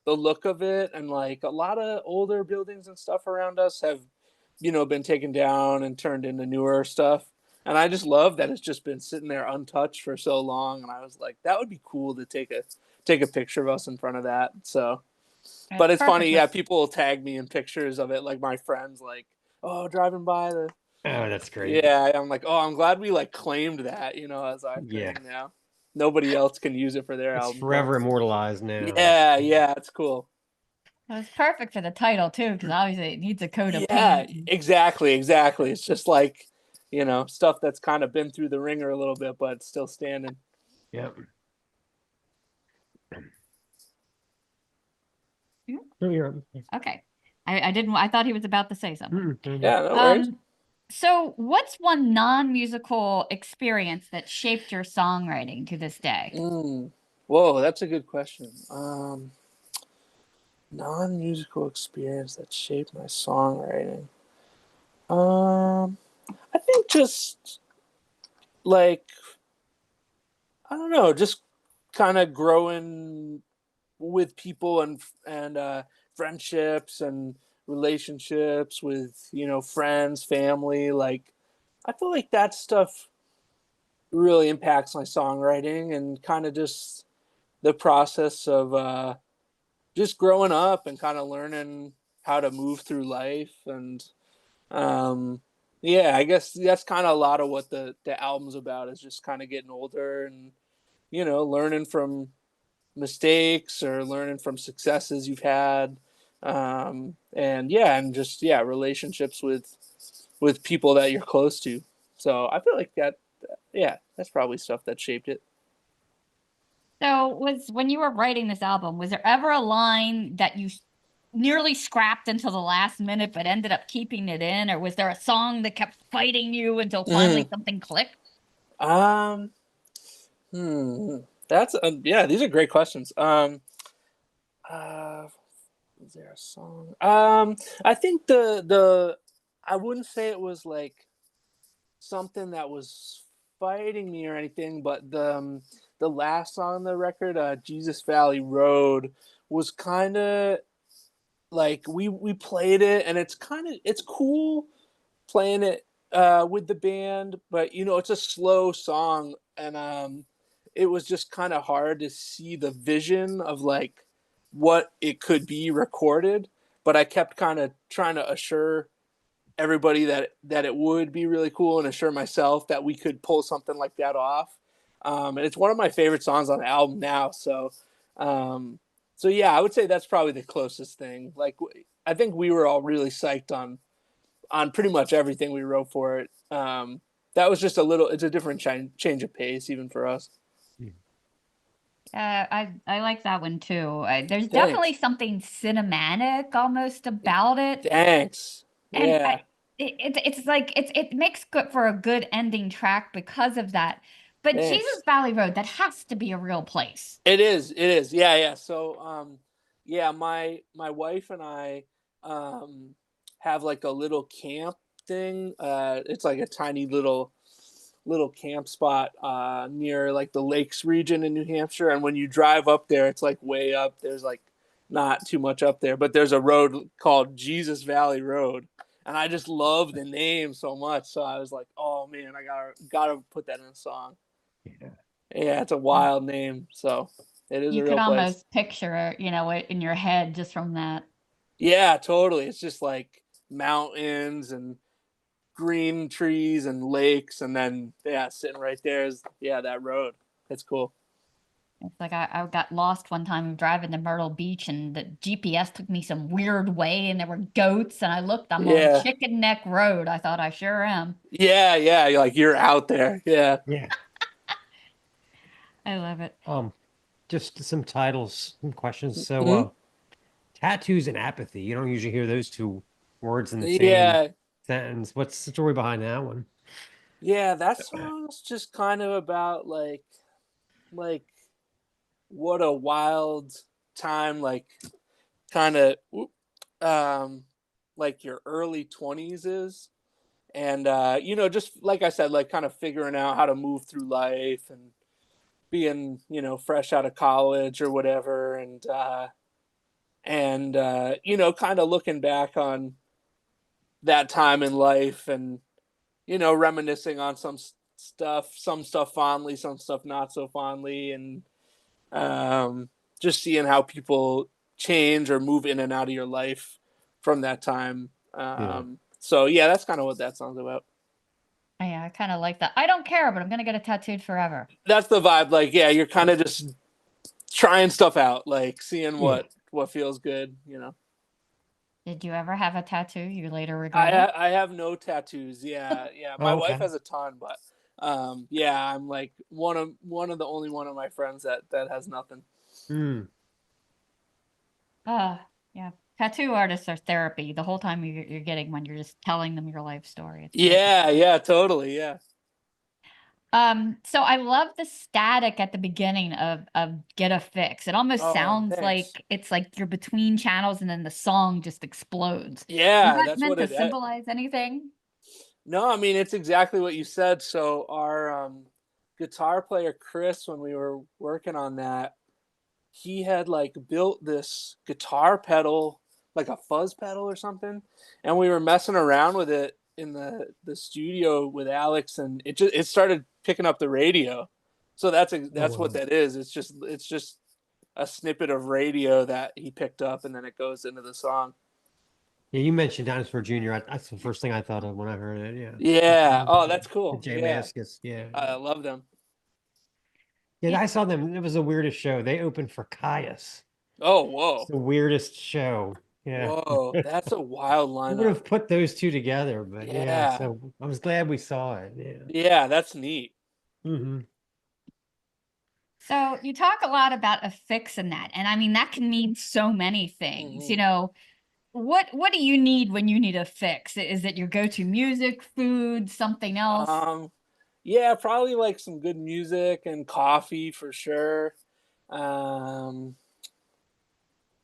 the look of it. And like a lot of older buildings and stuff around us have, been taken down and turned into newer stuff. And I just love that it's just been sitting there untouched for so long. And I was like, that would be cool to take a picture of us in front of that. So but it's
perfect
funny, yeah.
with-
People will tag me in pictures of it, like my friends, like, "Oh, driving by the."
Oh, that's great.
Yeah, I'm like, "Oh, I'm glad we like claimed that, as our
Yeah.
thing now. Nobody else can use it for their
It's
album."
forever immortalized now.
Yeah, it's cool.
It was perfect for the title too, because obviously it needs a coat of
Yeah,
paint.
exactly. It's just like, stuff that's kind of been through the ringer a little bit, but still standing.
Yep.
Hmm?
Oh, you're
Okay. I didn't. I thought he was about to say something.
Yeah, no worries.
So what's one non-musical experience that shaped your songwriting to this day?
Whoa, that's a good question. Non-musical experience that shaped my songwriting. I think just like I don't know, just kind of growing with people and friendships and relationships with friends, family. Like I feel like that stuff really impacts my songwriting and kind of just the process of just growing up and kind of learning how to move through life and yeah, I guess that's kind of a lot of what the album's about is just kind of getting older and learning from mistakes or learning from successes you've had and just relationships with people that you're close to. So I feel like that's probably stuff that shaped it.
So was when you were writing this album, was there ever a line that you nearly scrapped until the last minute but ended up keeping it in, or was there a song that kept fighting you until finally something clicked?
Um that's That's yeah. These are great questions. Is there a song? I think the I wouldn't say it was like something that was fighting me or anything, but the last song on the record, Jesus Valley Road, was kind of like we played it, and it's cool playing it with the band, but it's a slow song, and it was just kind of hard to see the vision of like what it could be recorded. But I kept kind of trying to assure everybody that it would be really cool, and assure myself that we could pull something like that off. And it's one of my favorite songs on the album now. Um, so yeah, I would say that's probably the closest thing. Like, I think we were all really psyched on pretty much everything we wrote for it. That was just it's a different change of pace even for us.
I like that one too. There's
Thanks.
definitely something cinematic almost about it.
Thanks.
And
Yeah.
it's like it makes good for a good ending track because of that. But
Thanks.
Jesus Valley Road, that has to be a real place.
It is. Yeah. So yeah, my wife and I have like a little camp thing. It's like a tiny little camp spot near like the lakes region in New Hampshire, and when you drive up there, it's like way up. There's like not too much up there, but there's a road called Jesus Valley Road, and I just love the name so much. So I was like, oh man, I gotta put that in a song. Yeah, it's a wild name, so it is
You
a
could
real place.
almost picture, it in your head just from that.
Yeah, totally. It's just like mountains and green trees and lakes, and then sitting right there is that road. It's cool.
It's like I got lost one time driving to Myrtle Beach, and the GPS took me some weird way, and there were goats, and I looked, I'm on Chicken Neck Road. I thought I sure am.
Yeah, you're out there. Yeah.
I love it.
Just some titles, some questions. So, tattoos and apathy. You don't usually hear those two words in the same sentence. What's the story behind that one?
Yeah, that song's just kind of about like what a wild time, like kind of like your early 20s is, and just like I said, like kind of figuring out how to move through life and being fresh out of college or whatever, and kind of looking back on that time in life, and reminiscing on some stuff fondly, some stuff not so fondly, and just seeing how people change or move in and out of your life from that time. So yeah, that's kind of what that song's about.
Yeah, I kind of like that. I don't care, but I'm gonna get it tattooed forever.
That's the vibe. Like, yeah, you're kind of just trying stuff out, like seeing what feels good.
Did you ever have a tattoo you later regretted?
I have no tattoos. Yeah. My wife has a ton, but I'm like one of the only one of my friends that has nothing.
Yeah. Tattoo artists are therapy the whole time you're getting when you're just telling them your life story.
Yeah, totally. Yeah.
So I love the static at the beginning of Get a Fix. It almost sounds like it's like you're between channels and then the song just explodes.
Yeah,
Is that
that's
meant
what
to symbolize anything?
No, I mean, it's exactly what you said. So our guitar player Chris, when we were working on that, he had like built this guitar pedal, like a fuzz pedal or something, and we were messing around with it in the studio with Alex, and it started picking up the radio. So that's what that is. It's just a snippet of radio that he picked up, and then it goes into the song.
Yeah, you mentioned Dinosaur Jr. That's the first thing I thought of when I heard it. Yeah.
Yeah. Oh, that's cool.
Jay Mascis. Yeah.
I love them.
Yeah, I saw them. It was the weirdest show. They opened for Caius.
Oh, whoa.
It's the weirdest show. Yeah.
Whoa, that's a wild lineup.
I would have put those two together, but yeah. So I was glad we saw it.
Yeah, that's neat.
So you talk a lot about a fix in that, and I mean that can mean so many things. What do you need when you need a fix? Is it your go-to music, food, something else?
Yeah, probably like some good music and coffee for sure.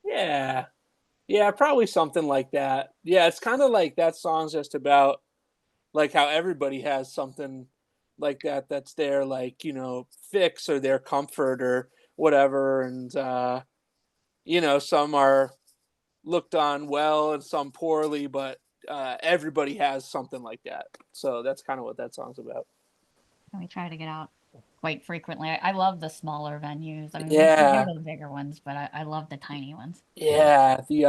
Yeah. Yeah, probably something like that. Yeah, it's kind of like that song's just about like how everybody has something like that that's their like, fix or their comfort or whatever. And some are looked on well and some poorly, but everybody has something like that. So that's kind of what that song's about.
And we try to get out quite frequently. I love the smaller venues. I mean, we go
Yeah.
to the bigger ones, but I love the tiny ones.
Yeah, the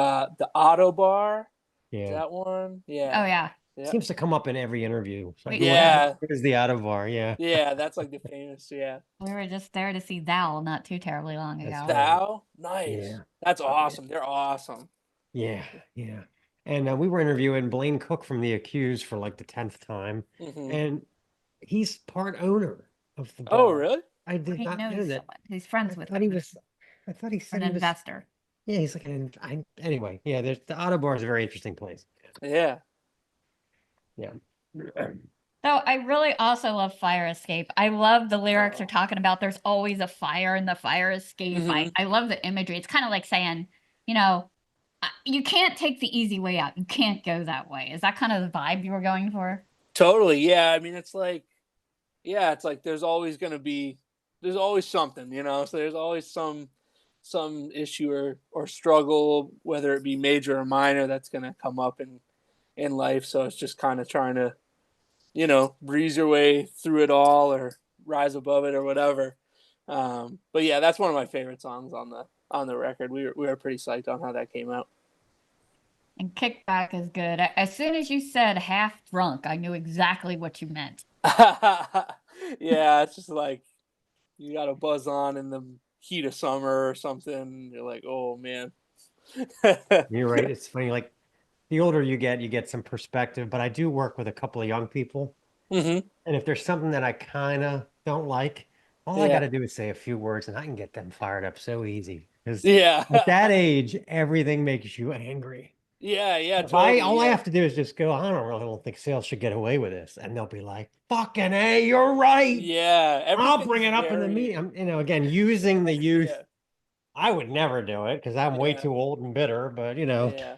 Auto Bar,
Yeah.
that one. Yeah.
Oh yeah.
Yeah.
Seems to come up in every interview. It's like,
Yeah.
Where's the Outtro? Yeah.
Yeah, that's like the famous, yeah.
We were just there to see Thou not too terribly long
That's
ago.
right.
Thou? Nice.
Yeah.
That's awesome. They're awesome.
Yeah. Yeah. And we were interviewing Blaine Cook from The Accused for like the 10th time.
Mhm.
And he's part owner of the
Oh,
bar.
really?
I did
He
not know
knows
that.
someone. He's friends with
I
him.
thought he said
An
he was.
investor.
Yeah, he's like anyway. Yeah, the Auto Bar is a very interesting place.
Yeah.
Yeah.
So I really also love Fire Escape. I love the lyrics
Oh.
are talking about there's always a fire in the fire escape.
Mhm.
I love the imagery. It's kind of like saying, you can't take the easy way out. You can't go that way. Is that kind of the vibe you were going for?
Totally. Yeah. I mean, it's like there's always there's always something, so there's always some issue or struggle, whether it be major or minor, that's gonna come up in life. So it's just kind of trying to, breeze your way through it all or rise above it or whatever. But yeah, that's one of my favorite songs on the record. We were pretty psyched on how that came out.
And Kickback is good. As soon as you said half drunk, I knew exactly what you meant.
Yeah, it's just like you got to buzz on in the heat of summer or something. You're like, oh man.
You're right. It's funny. Like the older you get some perspective. But I do work with a couple of young people,
Mm-hmm.
and if there's something that I kind of don't like, all I
Yeah.
got to do is say a few words, and I can get them fired up so easy. Because
Yeah.
at that age, everything makes you angry.
Yeah,
If
totally.
all I
Yeah.
have to do is just go, I don't think sales should get away with this, and they'll be like, "Fucking A, you're right."
Yeah,
I'll
everything's
bring it up in the
very-
meeting. Again, using the youth.
Yeah.
I would never do it because I'm way
Yeah.
too old and bitter. But
Yeah.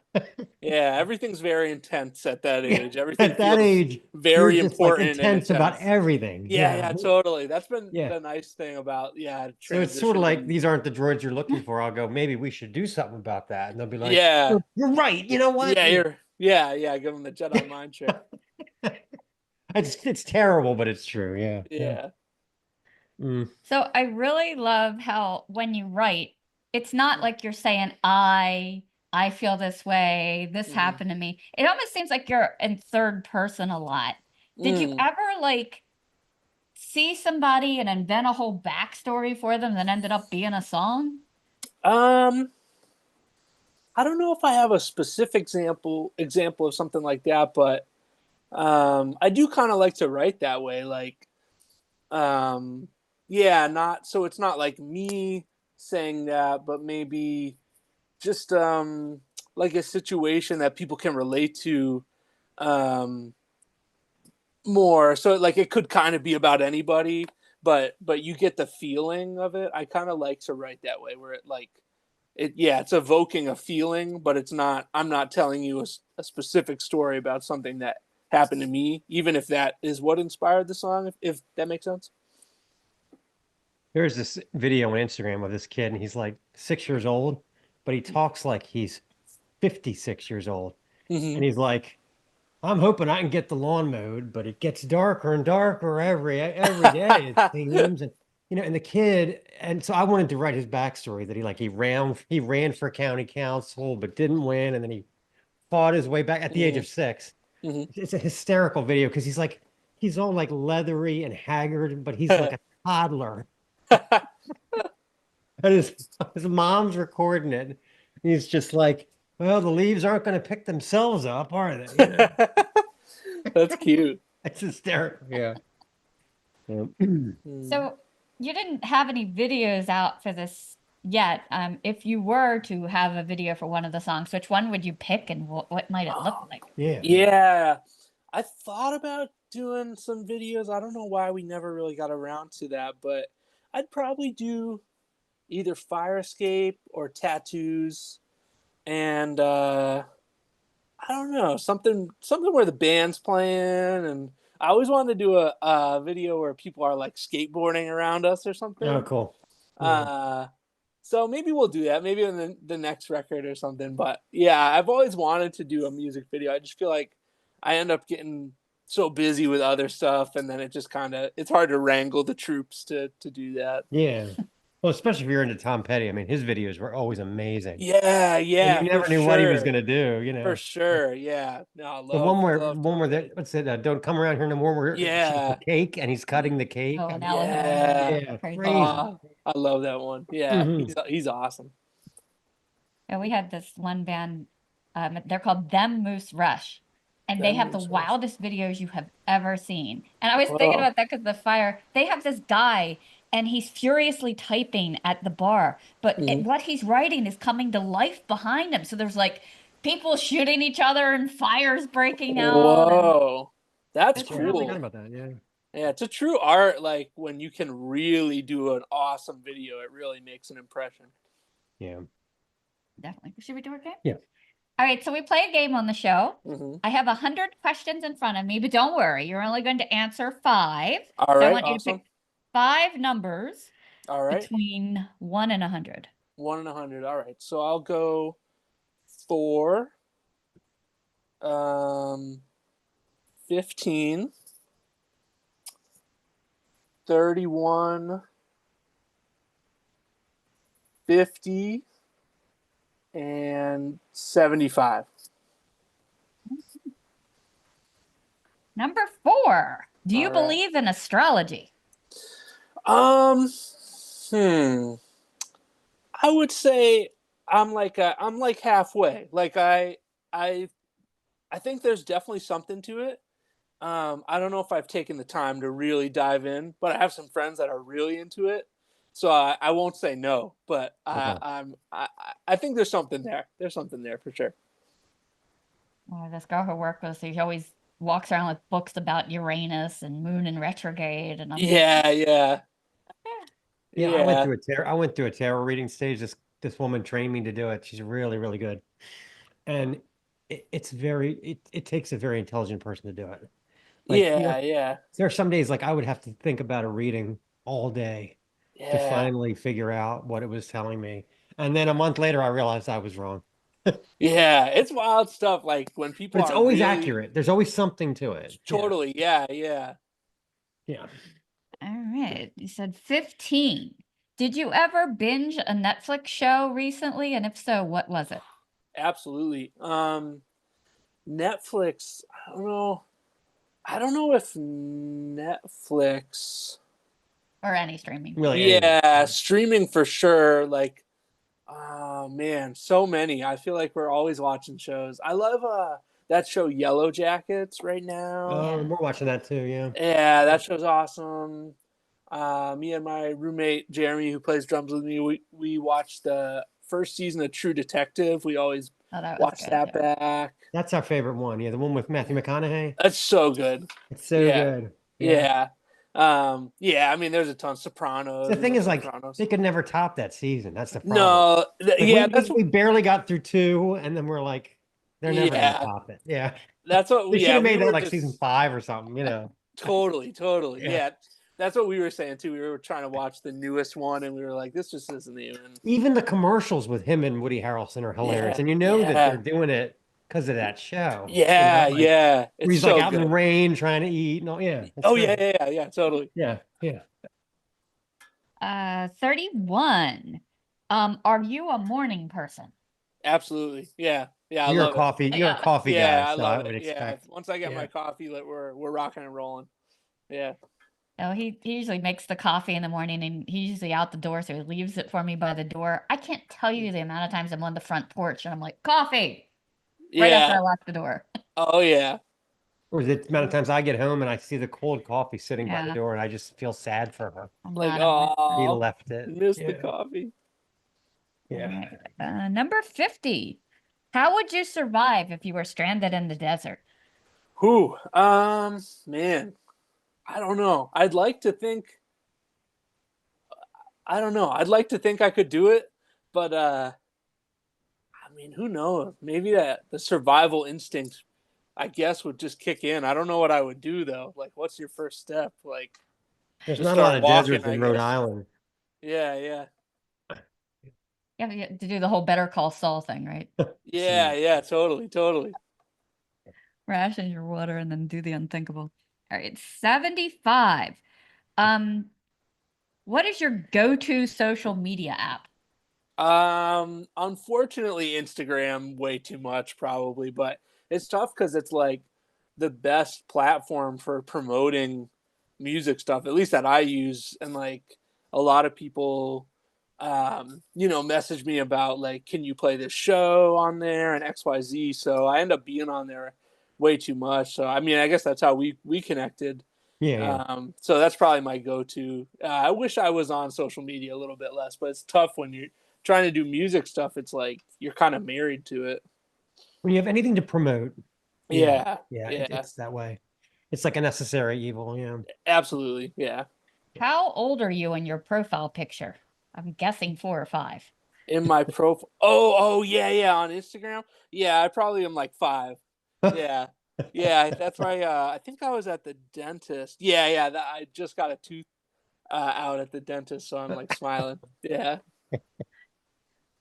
Yeah, everything's very intense at that
Yeah,
age. Everything
at that
feels
age,
very
you're just like
important and
intense about
intense.
everything.
Yeah, totally. That's been
Yeah.
the nice thing about
So it's sort of like
transitioning.
these aren't the droids you're looking for. I'll go, maybe we should do something about that, and they'll be like,
Yeah.
you're right. You know what?
Yeah, give them the Jedi mind trick.
It's terrible, but it's true. Yeah.
Yeah.
Mm.
So I really love how when you write, it's not like you're saying, I feel this way, this
Mhm.
happened to me. It almost seems like you're in third person a lot. Did you
Mm.
ever like see somebody and invent a whole backstory for them that ended up being a song?
I don't know if I have a specific example of something like that, but I do kind of like to write that way. Like, so it's not like me saying that, but maybe just like a situation that people can relate to more. So like it could kind of be about anybody, but you get the feeling of it. I kind of like to write that way, where it's evoking a feeling, but I'm not telling you a specific story about something that happened to me, even if that is what inspired the song, if that makes sense.
There's this video on Instagram of this kid, and he's like 6 years old, but he talks like he's 56 years old.
Mm-hmm.
And he's like, I'm hoping I can get the lawn mowed, but it gets darker and darker every day, it seems. And and the kid, and so I wanted to write his backstory that he ran for county council but didn't win, and then he fought his way back at the age of 6.
Mm-hmm.
It's a hysterical video because he's all like leathery and haggard, but he's like a toddler. And his mom's recording it. He's just like, well, the leaves aren't going to pick themselves up, are they?
That's cute.
It's hysterical. Yeah.
So you didn't have any videos out for this yet. If you were to have a video for one of the songs, which one would you pick and what might it look like?
Yeah.
Yeah, I thought about doing some videos. I don't know why we never really got around to that, but I'd probably do either fire escape or tattoos, and I don't know, something where the band's playing, and I always wanted to do a video where people are like skateboarding around us or something.
Oh, cool.
So maybe we'll do that. Maybe in the next record or something. But yeah, I've always wanted to do a music video. I just feel like I end up getting so busy with other stuff, and then it just it's hard to wrangle the troops to do that.
Yeah. Well, especially if you're into Tom Petty. I mean, his videos were always amazing.
Yeah,
And
yeah.
you never
for
knew what he was
sure.
going to do, you know.
For sure, yeah. No, I
The
love
one where that, what's it? Don't come around here no more. Where
Yeah.
the cake and he's cutting the cake.
Oh, and
Yeah.
Yeah,
Crazy.
crazy.
I love that one. Yeah,
Mhm.
he's awesome.
And we had this one band, they're called Them Moose Rush. And they
Them
have the
Moose Rush.
wildest videos you have ever seen. And I was thinking
Whoa.
about that because the fire, they have this guy and he's furiously typing at the bar, but what he's writing is coming to life behind him. So there's like people shooting each other and fires breaking out.
Whoa, that's
It's
Yeah, I
cool.
forgot about that. Yeah.
Yeah, it's a true art. Like when you can really do an awesome video, it really makes an impression.
Yeah.
Definitely. Should we do a game?
Yeah.
All right, so we play a game on the show.
Mhm.
I have 100 questions in front of me, but don't worry, you're only going to answer 5.
All
So I
right,
want you to
awesome.
pick 5 numbers
All right,
between 1 and 100.
1 and 100. All right, so I'll go 4, 15, 31, 50, and 75.
Number 4. Do you
All right.
believe in astrology?
I would say I'm like halfway. Like I think there's definitely something to it. I don't know if I've taken the time to really dive in, but I have some friends that are really into it. So I won't say no, but I think there's something there. There's something there for sure.
Well, this girl who worked with, she always walks around with books about Uranus and Moon in retrograde, and I'm like,
Yeah.
Yeah, I went through a tarot reading stage. This woman trained me to do it. She's really, really good. And it takes a very intelligent person to do it. Like,
Yeah.
there are some days like I would have to think about a reading all day to
Yeah.
finally figure out what it was telling me. And then a month later I realized I was wrong.
Yeah, it's wild stuff. Like when people
But it's
are
always
really-
accurate. There's always something to it.
Totally. Yeah.
Yeah.
all right. You said 15. Did you ever binge a Netflix show recently? And if so, what was it?
Absolutely. Netflix, I don't know if Netflix.
Or any streaming?
Really.
Yeah, streaming for sure. Like, oh man, so many. I feel like we're always watching shows. I love that show Yellow Jackets right now.
Oh,
Yeah.
we're watching that too, yeah.
Yeah, that show's awesome. Me and my roommate Jeremy, who plays drums with me, we watched the first season of True Detective. We always
That was
watch
good,
that
yeah.
back.
That's our favorite one. Yeah, the one with Matthew McConaughey.
That's so good.
It's so
Yeah.
good.
Yeah. I mean, there's a ton. Sopranos.
The thing is, like,
Sopranos.
they could never top that season. That's the problem.
No,
Like, we barely got through 2, and then we're like, they're never
Yeah.
gonna top it. Yeah,
that's what
they should have made
we
that
were
like
just-
season 5 or something. You know,
Totally.
Yeah.
Yeah. That's what we were saying too. We were trying to watch the newest one, and we were like, this just isn't
even the commercials with him and Woody Harrelson are hilarious,
Yeah,
and you know that
yeah.
they're doing it because of that show.
Yeah,
You know, like,
yeah.
where
It's
he's
so
like out in
good.
the rain trying to eat. And all, yeah. it's
Oh
great.
yeah, totally.
Yeah.
31. Are you a morning person?
Absolutely. Yeah. I
You're
love
a coffee. You're a coffee
Yeah,
guy.
I
So
love
I would
it. Yeah.
expect.
Once I get
yeah.
my coffee, we're rocking and rolling. Yeah.
Oh, he usually makes the coffee in the morning and he's usually out the door, so he leaves it for me by the door. I can't tell you the amount of times I'm on the front porch and I'm like, coffee, right after I
Yeah.
lock the door.
Oh yeah.
Or the amount of times I get home and I see the cold coffee sitting by the
Yeah.
door, and I just feel sad for her.
I'm
Like,
glad I'm
He
oh,
left it.
missed the
Yeah.
coffee.
Yeah.
Number 50. How would you survive if you were stranded in the desert?
Who? Man, I don't know. I'd like to think. I don't know. I'd like to think I could do it, but I mean, who knows? Maybe that the survival instinct, I guess, would just kick in. I don't know what I would do though. Like, what's your first step? Like,
There's
just
not a lot
start
of
walking,
deserts
I
in Rhode
guess.
Island.
Yeah, yeah,
You have to do the whole Better Call Saul thing, right?
yeah, yeah. Totally, totally.
Ration your water and then do the unthinkable. All right, 75. What is your go-to social media app?
Unfortunately, Instagram way too much probably, but it's tough because it's like the best platform for promoting music stuff, at least that I use. And like a lot of people, message me about like, can you play this show on there and XYZ. So I end up being on there way too much. So I mean, I guess that's how we connected.
Yeah.
So that's probably my go-to. I wish I was on social media a little bit less, but it's tough when you're trying to do music stuff. It's like you're kind of married to it.
When you have anything to promote,
Yeah,
yeah,
yeah,
it's that way. It's like a necessary evil. Yeah.
absolutely. Yeah.
How old are you in your profile picture? I'm guessing 4 or 5.
In my profile. Oh, yeah, yeah. On Instagram. Yeah, I probably am like 5. Yeah, yeah. That's my. I think I was at the dentist. Yeah, yeah. I just got a tooth out at the dentist, so I'm like smiling. Yeah.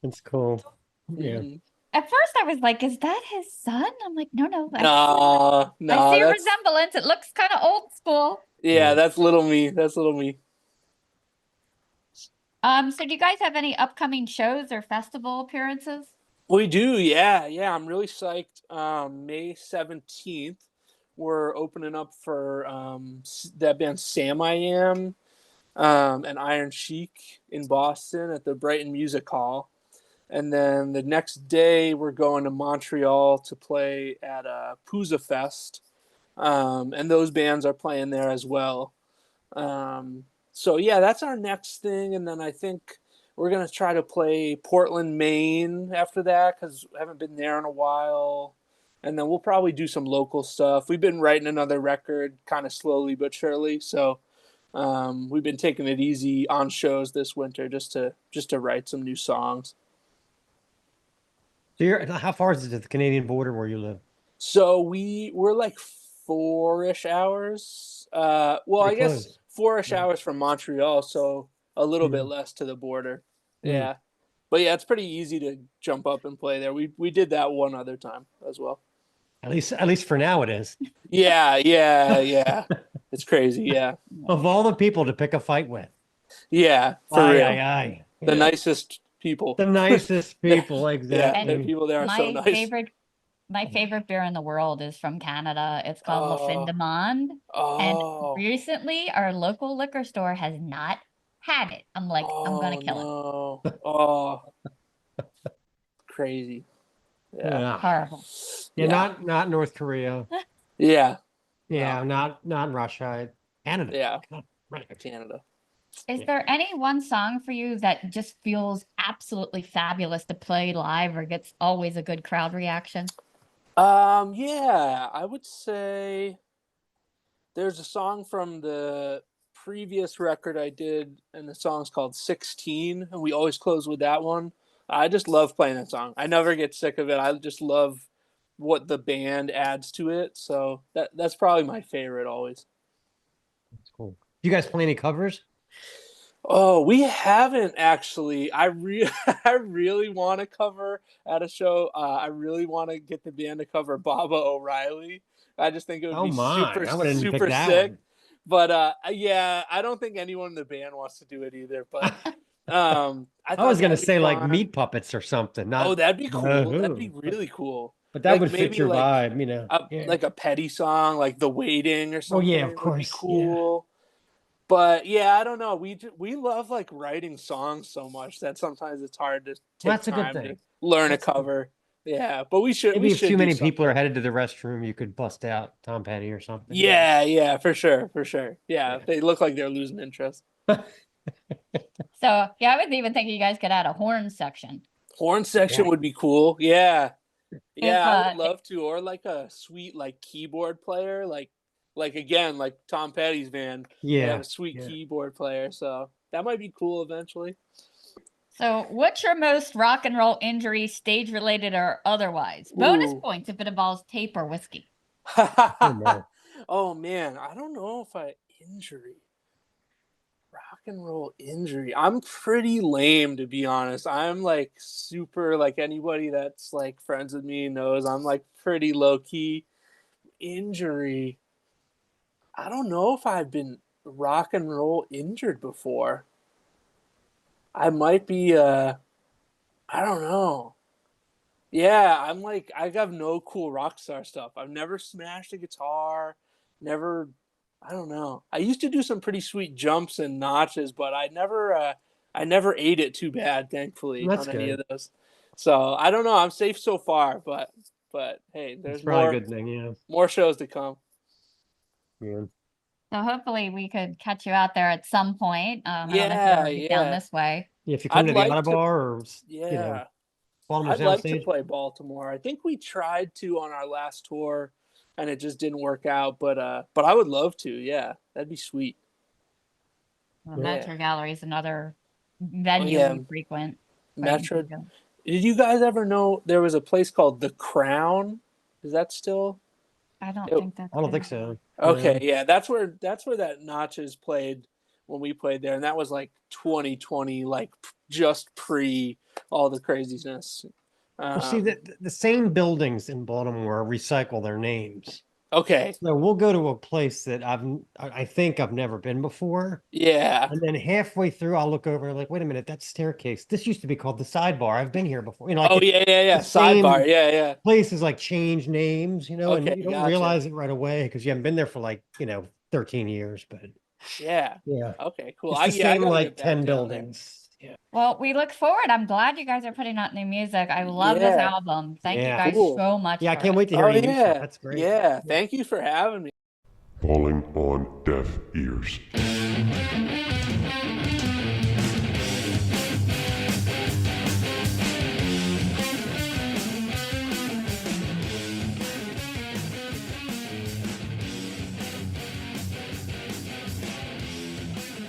It's cool. Yeah.
Mhm.
At first, I was like, "Is that his son?" I'm like, "No, I
No,
see a
that's
resemblance. It looks kind of old school."
yeah. That's little me. That's little me.
So do you guys have any upcoming shows or festival appearances?
We do, yeah, yeah. I'm really psyched. May 17th, we're opening up for that band Sam I Am and Iron Chic in Boston at the Brighton Music Hall. And then the next day, we're going to Montreal to play at Pooza Fest. And those bands are playing there as well. So, yeah, that's our next thing. And then I think we're going to try to play Portland, Maine after that because I haven't been there in a while. And then we'll probably do some local stuff. We've been writing another record kind of slowly but surely. So we've been taking it easy on shows this winter just to write some new songs.
So how far is it to the Canadian border where you live?
So we're like 4-ish hours. Well, I
Pretty
guess
close.
4-ish
Yeah.
hours from Montreal, so a little bit
Mm.
less to the border.
Mm.
Yeah. But yeah, it's pretty easy to jump up and play there. We did that one other time as well.
At least for now it is.
Yeah, yeah, yeah. It's crazy, yeah.
Of all the people to pick a fight with.
Yeah, for
Aye,
real.
aye, aye.
The
Yeah.
nicest people.
The nicest people,
Yeah,
exactly.
the people there are so
My
nice.
favorite beer in the world is from Canada. It's called Le Fin de Monde. And
Oh,
recently, our local liquor store has not had it. I'm like, I'm gonna kill it.
no. Oh, crazy. Yeah.
Yeah.
Horrible.
Yeah,
Yeah.
not North Korea.
Yeah.
Yeah, not Russia. Canada.
Yeah.
God, right.
Canada.
Is there any one song for you that just feels absolutely fabulous to play live or gets always a good crowd reaction?
Yeah, I would say there's a song from the previous record I did, and the song's called 16, and we always close with that one. I just love playing that song. I never get sick of it. I just love what the band adds to it. So that's probably my favorite always.
That's cool. You guys play any covers?
Oh, we haven't actually. I really want to cover at a show. I really want to get the band to cover Baba O'Reilly. I just think it would
Oh
be
my,
super
I wouldn't pick
super
that
sick.
one.
But yeah, I don't think anyone in the band wants to do it either. But
I was gonna
that'd be
say like
fun.
Meat Puppets or something. Not
Oh, that'd be cool. That'd be
Who.
really cool.
But that
Like,
would fit
maybe
your
like
vibe, you know. Yeah.
like a petty song, like "The Waiting" or
Oh
something.
yeah, of
would be
course. Yeah.
cool. But yeah, I don't know. We love like writing songs so much that sometimes it's hard to take
That's a good
time to
thing.
learn
That's
a
a good-
cover. Yeah, but we should.
Maybe
We
if
should
too
do
many people are
something.
headed to the restroom, you could bust out Tom Petty or something.
Yeah, yeah, for sure, for sure. Yeah,
Yeah.
they look like they're losing interest.
So yeah, I was even thinking you guys could add a horn section.
Horn section
Yeah.
would be cool. Yeah, Yeah, I would
If
love to, or like a sweet like keyboard player, like again, like Tom Petty's band. They
Yeah.
have a sweet keyboard player, so that might be cool eventually.
So, what's your most rock and roll injury, stage related or otherwise? Bonus
Ooh.
points if it involves tape or whiskey.
my.
Oh man, I don't know if injury. Rock and roll injury. I'm pretty lame, to be honest. I'm like super, like anybody that's like friends with me knows I'm like pretty low key. Injury. I don't know if I've been rock and roll injured before. I might be I don't know. Yeah, I'm like I have no cool rock star stuff. I've never smashed a guitar, never I don't know. I used to do some pretty sweet jumps and notches, but I never ate it too bad, thankfully,
That's
on any
good.
of those. So I don't know. I'm safe so far, but hey,
It's
there's
probably a good thing. Yeah.
more shows to come.
Yeah.
So, hopefully, we could catch you out there at some point. I don't know if you're
Yeah,
already down
yeah.
this way.
Yeah. If you come
I'd
to the
like to
Ottabar or
yeah.
Baltimore
I'd like to
Soundstage.
play Baltimore. I think we tried to on our last tour and it just didn't work out, but I would love to. Yeah. That'd be sweet.
The
Yeah.
Metro Gallery is another venue
yeah.
we frequent.
Metro. Did you guys ever know there was a place called The Crown? Is that still?
I don't
It-
think that's.
I don't think so.
Okay, yeah, that's where that Notches played when we played there, and that was like 2020, like just pre all the craziness.
Well, see, the same buildings in Baltimore recycle their names.
Okay,
So we'll go to a place that I think I've never been before.
yeah,
And then halfway through, I'll look over like, wait a minute, that staircase. This used to be called the sidebar. I've been here before. Like
oh yeah,
the same
sidebar, yeah,
places like change names, and
Okay,
you don't
gotcha.
realize it right away because you haven't been there for like, 13 years. But
yeah,
yeah,
okay, cool.
it's the
I
same
gotta
like
get back
10
down there.
buildings. Yeah.
Well, we look forward. I'm glad you guys are putting out new music. I love this
Yeah.
album. Thank you
Yeah.
guys
Cool.
so much.
Yeah, I
for
can't
it.
wait to hear
Oh
any new stuff.
yeah,
That's great.
yeah. Thank you for having me.
Falling on deaf ears.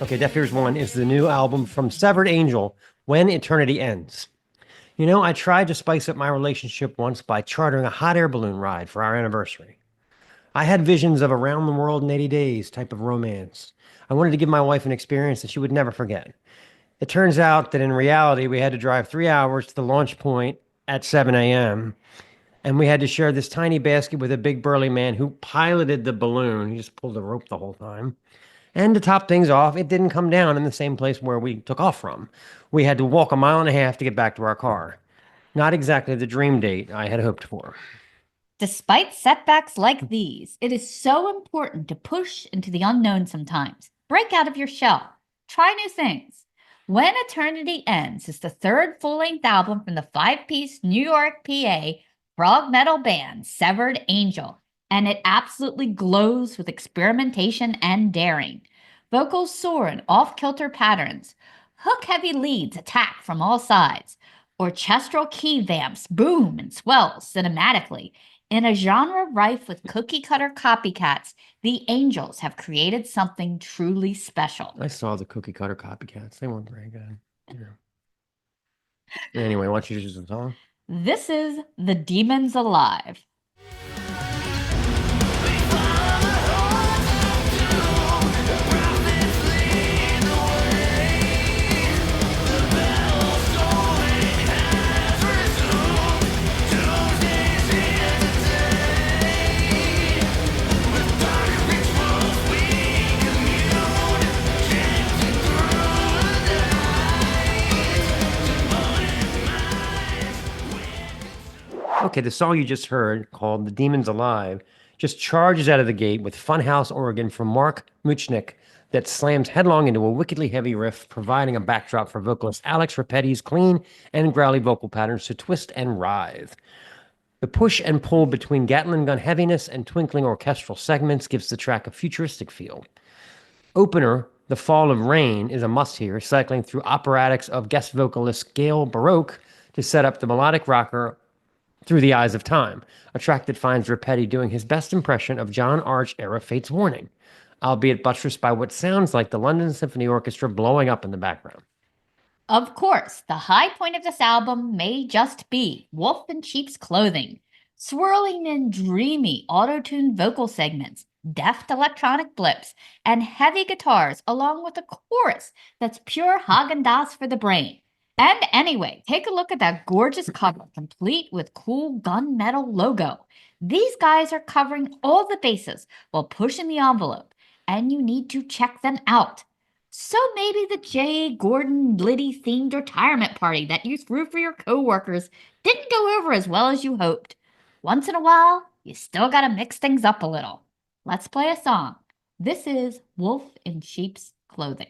Okay, Deaf Ears 1 is the new album from Severed Angel, When Eternity Ends. I tried to spice up my relationship once by chartering a hot air balloon ride for our anniversary. I had visions of around the world in 80 days type of romance. I wanted to give my wife an experience that she would never forget. It turns out that in reality, we had to drive 3 hours to the launch point at 7 a.m. And we had to share this tiny basket with a big burly man who piloted the balloon. He just pulled the rope the whole time. And to top things off, it didn't come down in the same place where we took off from. We had to walk a mile and a half to get back to our car. Not exactly the dream date I had hoped for.
Despite setbacks like these, it is so important to push into the unknown sometimes. Break out of your shell. Try new things. When Eternity Ends is the third full-length album from the five-piece New York, PA prog metal band Severed Angel, and it absolutely glows with experimentation and daring. Vocals soar in off-kilter patterns. Hook-heavy leads attack from all sides. Orchestral key vamps boom and swell cinematically. In a genre rife with cookie-cutter copycats, the Angels have created something truly special.
I saw the cookie cutter copycats. They weren't very good. Yeah. Anyway, why don't you choose a song?
This is The Demons Alive.
Okay, the song you just heard, called The Demons Alive, just charges out of the gate with funhouse organ from Mark Muchnick that slams headlong into a wickedly heavy riff, providing a backdrop for vocalist Alex Rapetti's clean and growly vocal patterns to twist and writhe. The push and pull between Gatling gun heaviness and twinkling orchestral segments gives the track a futuristic feel. Opener, The Fall of Rain, is a must-hear, cycling through operatics of guest vocalist Gail Baroque to set up the melodic rocker Through the Eyes of Time, a track that finds Rapetti doing his best impression of John Arch-era Fate's Warning, albeit buttressed by what sounds like the London Symphony Orchestra blowing up in the background.
Of course, the high point of this album may just be Wolf in Sheep's Clothing, swirling in dreamy auto-tuned vocal segments, deft electronic blips, and heavy guitars, along with a chorus that's pure Haagen-Dazs for the brain. And anyway, take a look at that gorgeous cover, complete with cool gunmetal logo. These guys are covering all the bases while pushing the envelope, and you need to check them out. So maybe the Jay Gordon Liddy themed retirement party that you threw for your coworkers didn't go over as well as you hoped. Once in a while, you still gotta mix things up a little. Let's play a song. This is Wolf in Sheep's Clothing.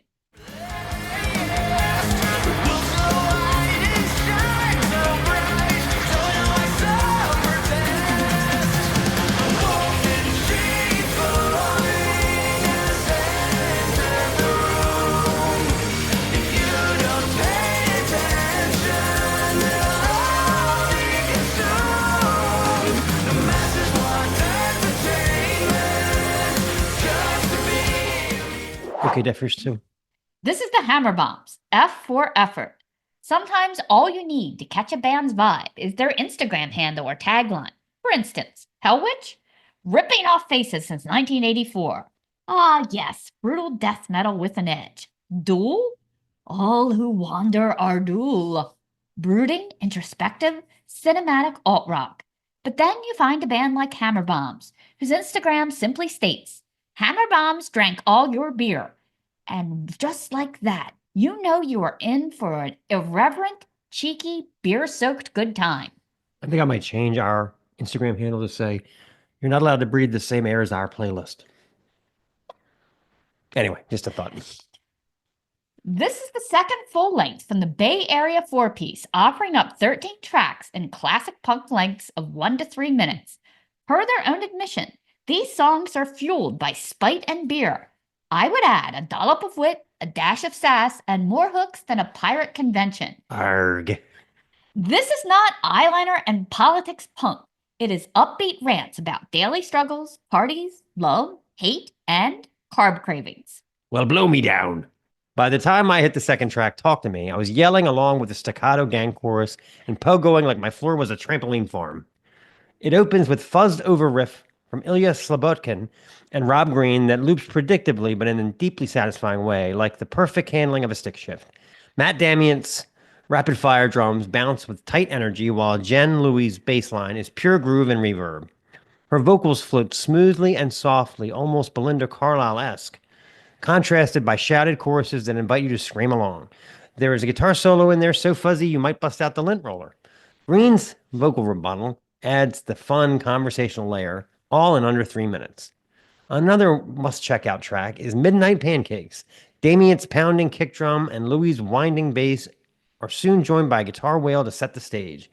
Okay, Deaf Ears 2.
This is the Hammerbombs, F for effort. Sometimes all you need to catch a band's vibe is their Instagram handle or tagline. For instance, Hell Witch? Ripping off faces since 1984. Ah, yes, brutal death metal with an edge. Duel? All who wander are duel. Brooding, introspective, cinematic alt-rock. But then you find a band like Hammerbombs, whose Instagram simply states, Hammerbombs drank all your beer. And just like that, you know you are in for an irreverent, cheeky, beer-soaked good time.
I think I might change our Instagram handle to say, you're not allowed to breathe the same air as our playlist. Anyway, just a thought.
This is the second full length from the Bay Area 4-piece, offering up 13 tracks in classic punk lengths of 1 to 3 minutes. Per their own admission, these songs are fueled by spite and beer. I would add a dollop of wit, a dash of sass, and more hooks than a pirate convention.
Arg.
This is not eyeliner and politics punk. It is upbeat rants about daily struggles, parties, love, hate, and carb cravings.
Well, blow me down. By the time I hit the second track, Talk to Me, I was yelling along with the staccato gang chorus and pogoing like my floor was a trampoline farm. It opens with fuzzed over riff from Ilya Slobodkin and Rob Green that loops predictably but in a deeply satisfying way, like the perfect handling of a stick shift. Matt Damient's rapid-fire drums bounce with tight energy, while Jen Louis' bass line is pure groove and reverb. Her vocals float smoothly and softly, almost Belinda Carlisle-esque, contrasted by shouted choruses that invite you to scream along. There is a guitar solo in there so fuzzy you might bust out the lint roller. Green's vocal rebuttal adds the fun conversational layer, all in under 3 minutes. Another must-check-out track is Midnight Pancakes. Damient's pounding kick drum and Louis' winding bass are soon joined by a guitar wail to set the stage.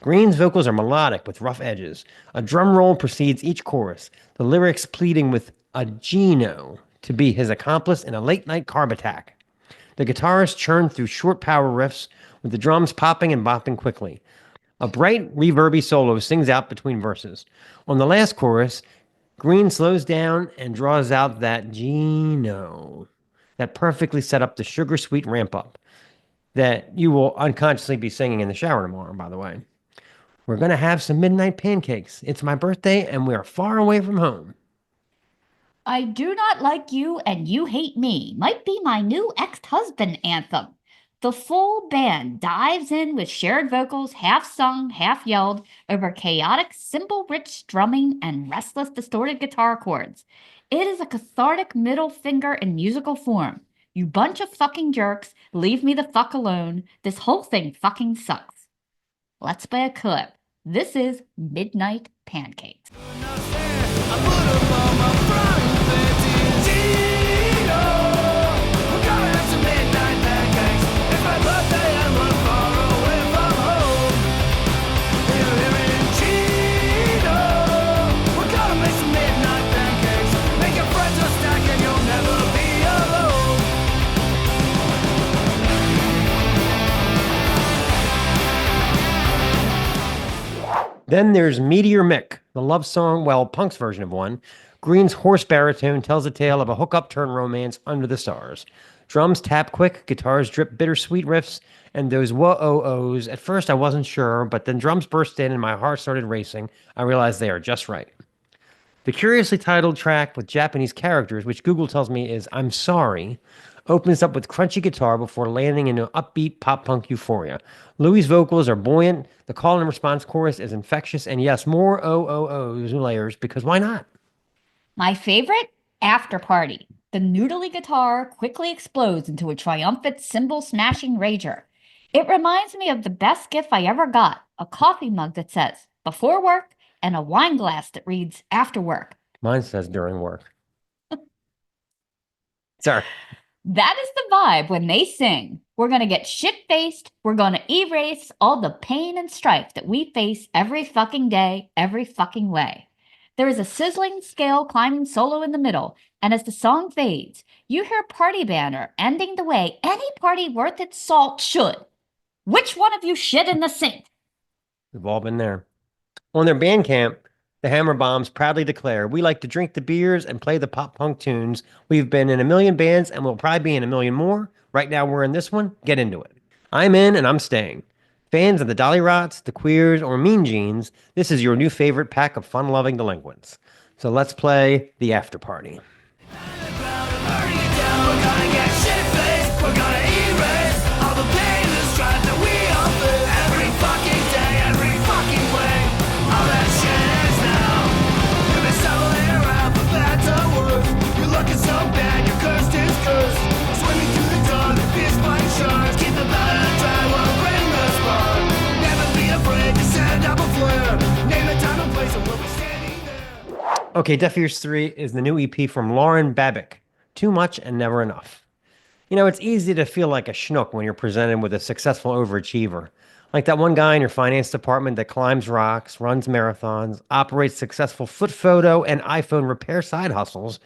Green's vocals are melodic with rough edges. A drum roll precedes each chorus, the lyrics pleading with a Gino to be his accomplice in a late-night carb attack. The guitars churn through short power riffs, with the drums popping and bopping quickly. A bright, reverby solo sings out between verses. On the last chorus, Green slows down and draws out that Gino that perfectly set up the sugar-sweet ramp-up that you will unconsciously be singing in the shower tomorrow, by the way. We're going to have some midnight pancakes. It's my birthday, and we are far away from home.
I Do Not Like You and You Hate Me might be my new ex-husband anthem. The full band dives in with shared vocals, half sung, half yelled, over chaotic, cymbal-rich strumming and restless, distorted guitar chords. It is a cathartic middle finger in musical form. You bunch of fucking jerks, leave me the fuck alone. This whole thing fucking sucks. Let's play a clip. This is Midnight Pancakes.
Then there's Meteor Mick, the love song, well, Punk's version of one. Green's hoarse baritone tells the tale of a hook-up turn romance under the stars. Drums tap quick, guitars drip bittersweet riffs, and those whoa-oh-ohs. At first I wasn't sure, but then drums burst in and my heart started racing. I realized they are just right. The curiously titled track with Japanese characters, which Google tells me is I'm Sorry, opens up with crunchy guitar before landing into upbeat pop-punk euphoria. Louis' vocals are buoyant, the call and response chorus is infectious, and yes, more oh-oh-ohs and layers, because why not?
My favorite? After Party. The noodly guitar quickly explodes into a triumphant cymbal-smashing rager. It reminds me of the best gift I ever got, a coffee mug that says, before work, and a wine glass that reads, after work.
Mine says during work. Sorry.
That is the vibe when they sing. We're going to get shit-faced. We're going to erase all the pain and strife that we face every fucking day, every fucking way. There is a sizzling scale climbing solo in the middle, and as the song fades, you hear Party Banner ending the way any party worth its salt should. Which one of you shit in the sink?
We've all been there. On their Bandcamp, the Hammerbombs proudly declare, we like to drink the beers and play the pop-punk tunes. We've been in a million bands and we'll probably be in a million more. Right now we're in this one. Get into it. I'm in and I'm staying. Fans of the Dolly Rots, the Queers, or Mean Jeans, this is your new favorite pack of fun-loving delinquents. So let's play the After Party. Okay, Deaf Ears 3 is the new EP from Lauren Babic. Too much and never enough. You know, it's easy to feel like a schnook when you're presented with a successful overachiever. Like that one guy in your finance department that climbs rocks, runs marathons, operates successful foot photo and iPhone repair side hustles,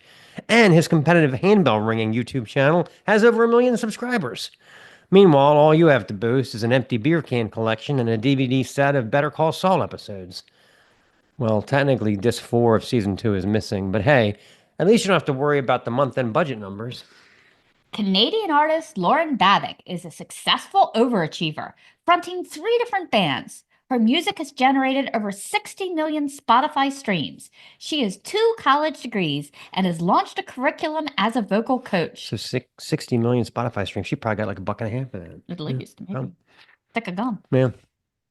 and his competitive handbell ringing YouTube channel has over 1 million subscribers. Meanwhile, all you have to boast is an empty beer can collection and a DVD set of Better Call Saul episodes. Well, technically, disc 4 of season 2 is missing, but hey, at least you don't have to worry about the month-end budget numbers.
Canadian artist Lauren Babic is a successful overachiever, fronting 3 different bands. Her music has generated over 60 million Spotify streams. She has 2 college degrees and has launched a curriculum as a vocal coach.
So 60 million Spotify streams. She probably got like $1.50 for that.
At least, maybe.
Gum.
Stick a gum.
Yeah.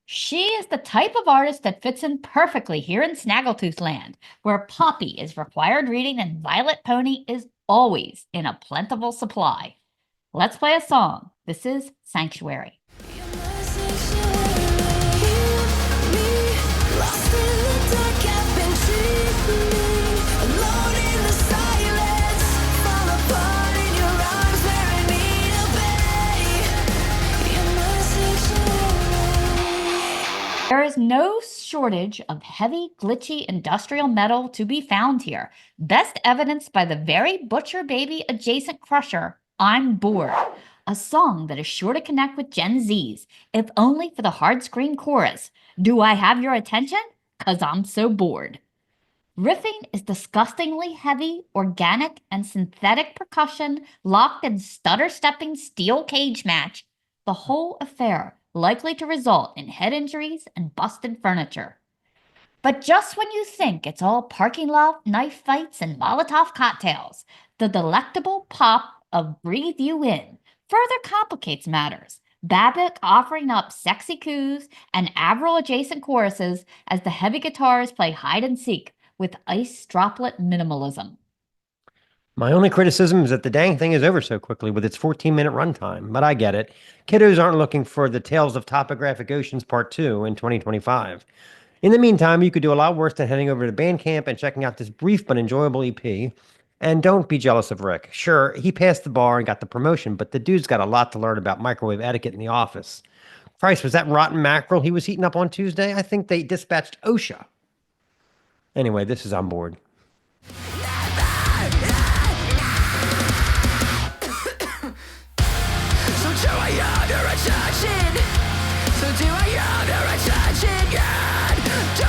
She is the type of artist that fits in perfectly here in Snaggletooth land, where Poppy is required reading and Violet Pony is always in a plentiful supply. Let's play a song. This is Sanctuary. There is no shortage of heavy, glitchy industrial metal to be found here, best evidenced by the very Butcher Baby adjacent crusher, I'm Bored, a song that is sure to connect with Gen Zs, if only for the hard scream chorus, do I have your attention? 'Cause I'm so bored. Riffing is disgustingly heavy, organic, and synthetic percussion locked in stutter-stepping steel cage match, the whole affair likely to result in head injuries and busted furniture. But just when you think it's all parking lot knife fights and Molotov cocktails, the delectable pop of Breathe You In further complicates matters, Babic offering up sexy coos and Avril-adjacent choruses as the heavy guitars play hide-and-seek with ice droplet minimalism.
My only criticism is that the dang thing is over so quickly with its 14-minute runtime, but I get it. Kiddos aren't looking for the Tales of Topographic Oceans Part 2 in 2025. In the meantime, you could do a lot worse than heading over to Bandcamp and checking out this brief but enjoyable EP. And don't be jealous of Rick. Sure, he passed the bar and got the promotion, but the dude's got a lot to learn about microwave etiquette in the office. Christ, was that rotten mackerel he was heating up on Tuesday? I think they dispatched OSHA. Anyway, this is On Board.
So do I under attention, God? Do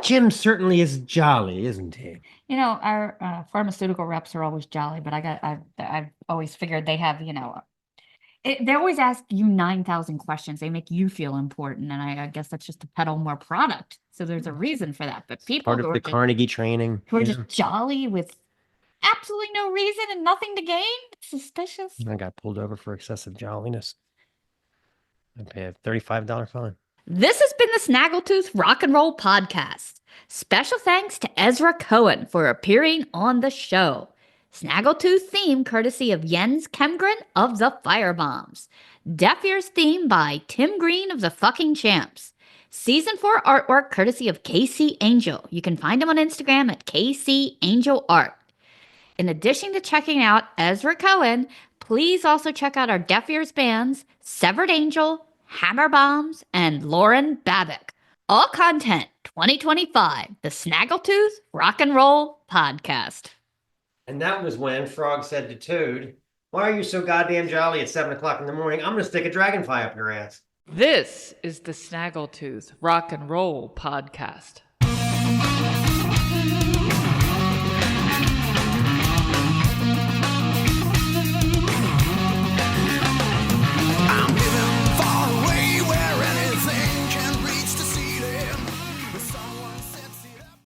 Jim certainly is jolly, isn't he?
You know, our pharmaceutical reps are always jolly, but I've always figured they have, they always ask you 9,000 questions. They make you feel important, and I guess that's just to peddle more product. So there's a reason for that. But people
Part of the Carnegie training.
who are just jolly with absolutely no reason and nothing to gain, suspicious.
I got pulled over for excessive jolliness. I pay a $35 fine.
This has been the Snaggletooth Rock and Roll Podcast. Special thanks to Ezra Cohen for appearing on the show. Snaggletooth theme courtesy of Jens Kemgren of the Firebombs. Deaf Ears theme by Tim Green of the Fucking Champs. Season 4 artwork courtesy of KC Angel. You can find him on Instagram at KC Angel Art. In addition to checking out Ezra Cohen, please also check out our Deaf Ears bands, Severed Angel, Hammerbombs, and Lauren Babic. All content 2025, the Snaggletooth Rock and Roll Podcast.
And that was when Frog said to Toad, "Why are you so goddamn jolly at 7 o'clock in the morning? I'm going to stick a dragonfly up your ass."
This is the Snaggletooth Rock and Roll Podcast.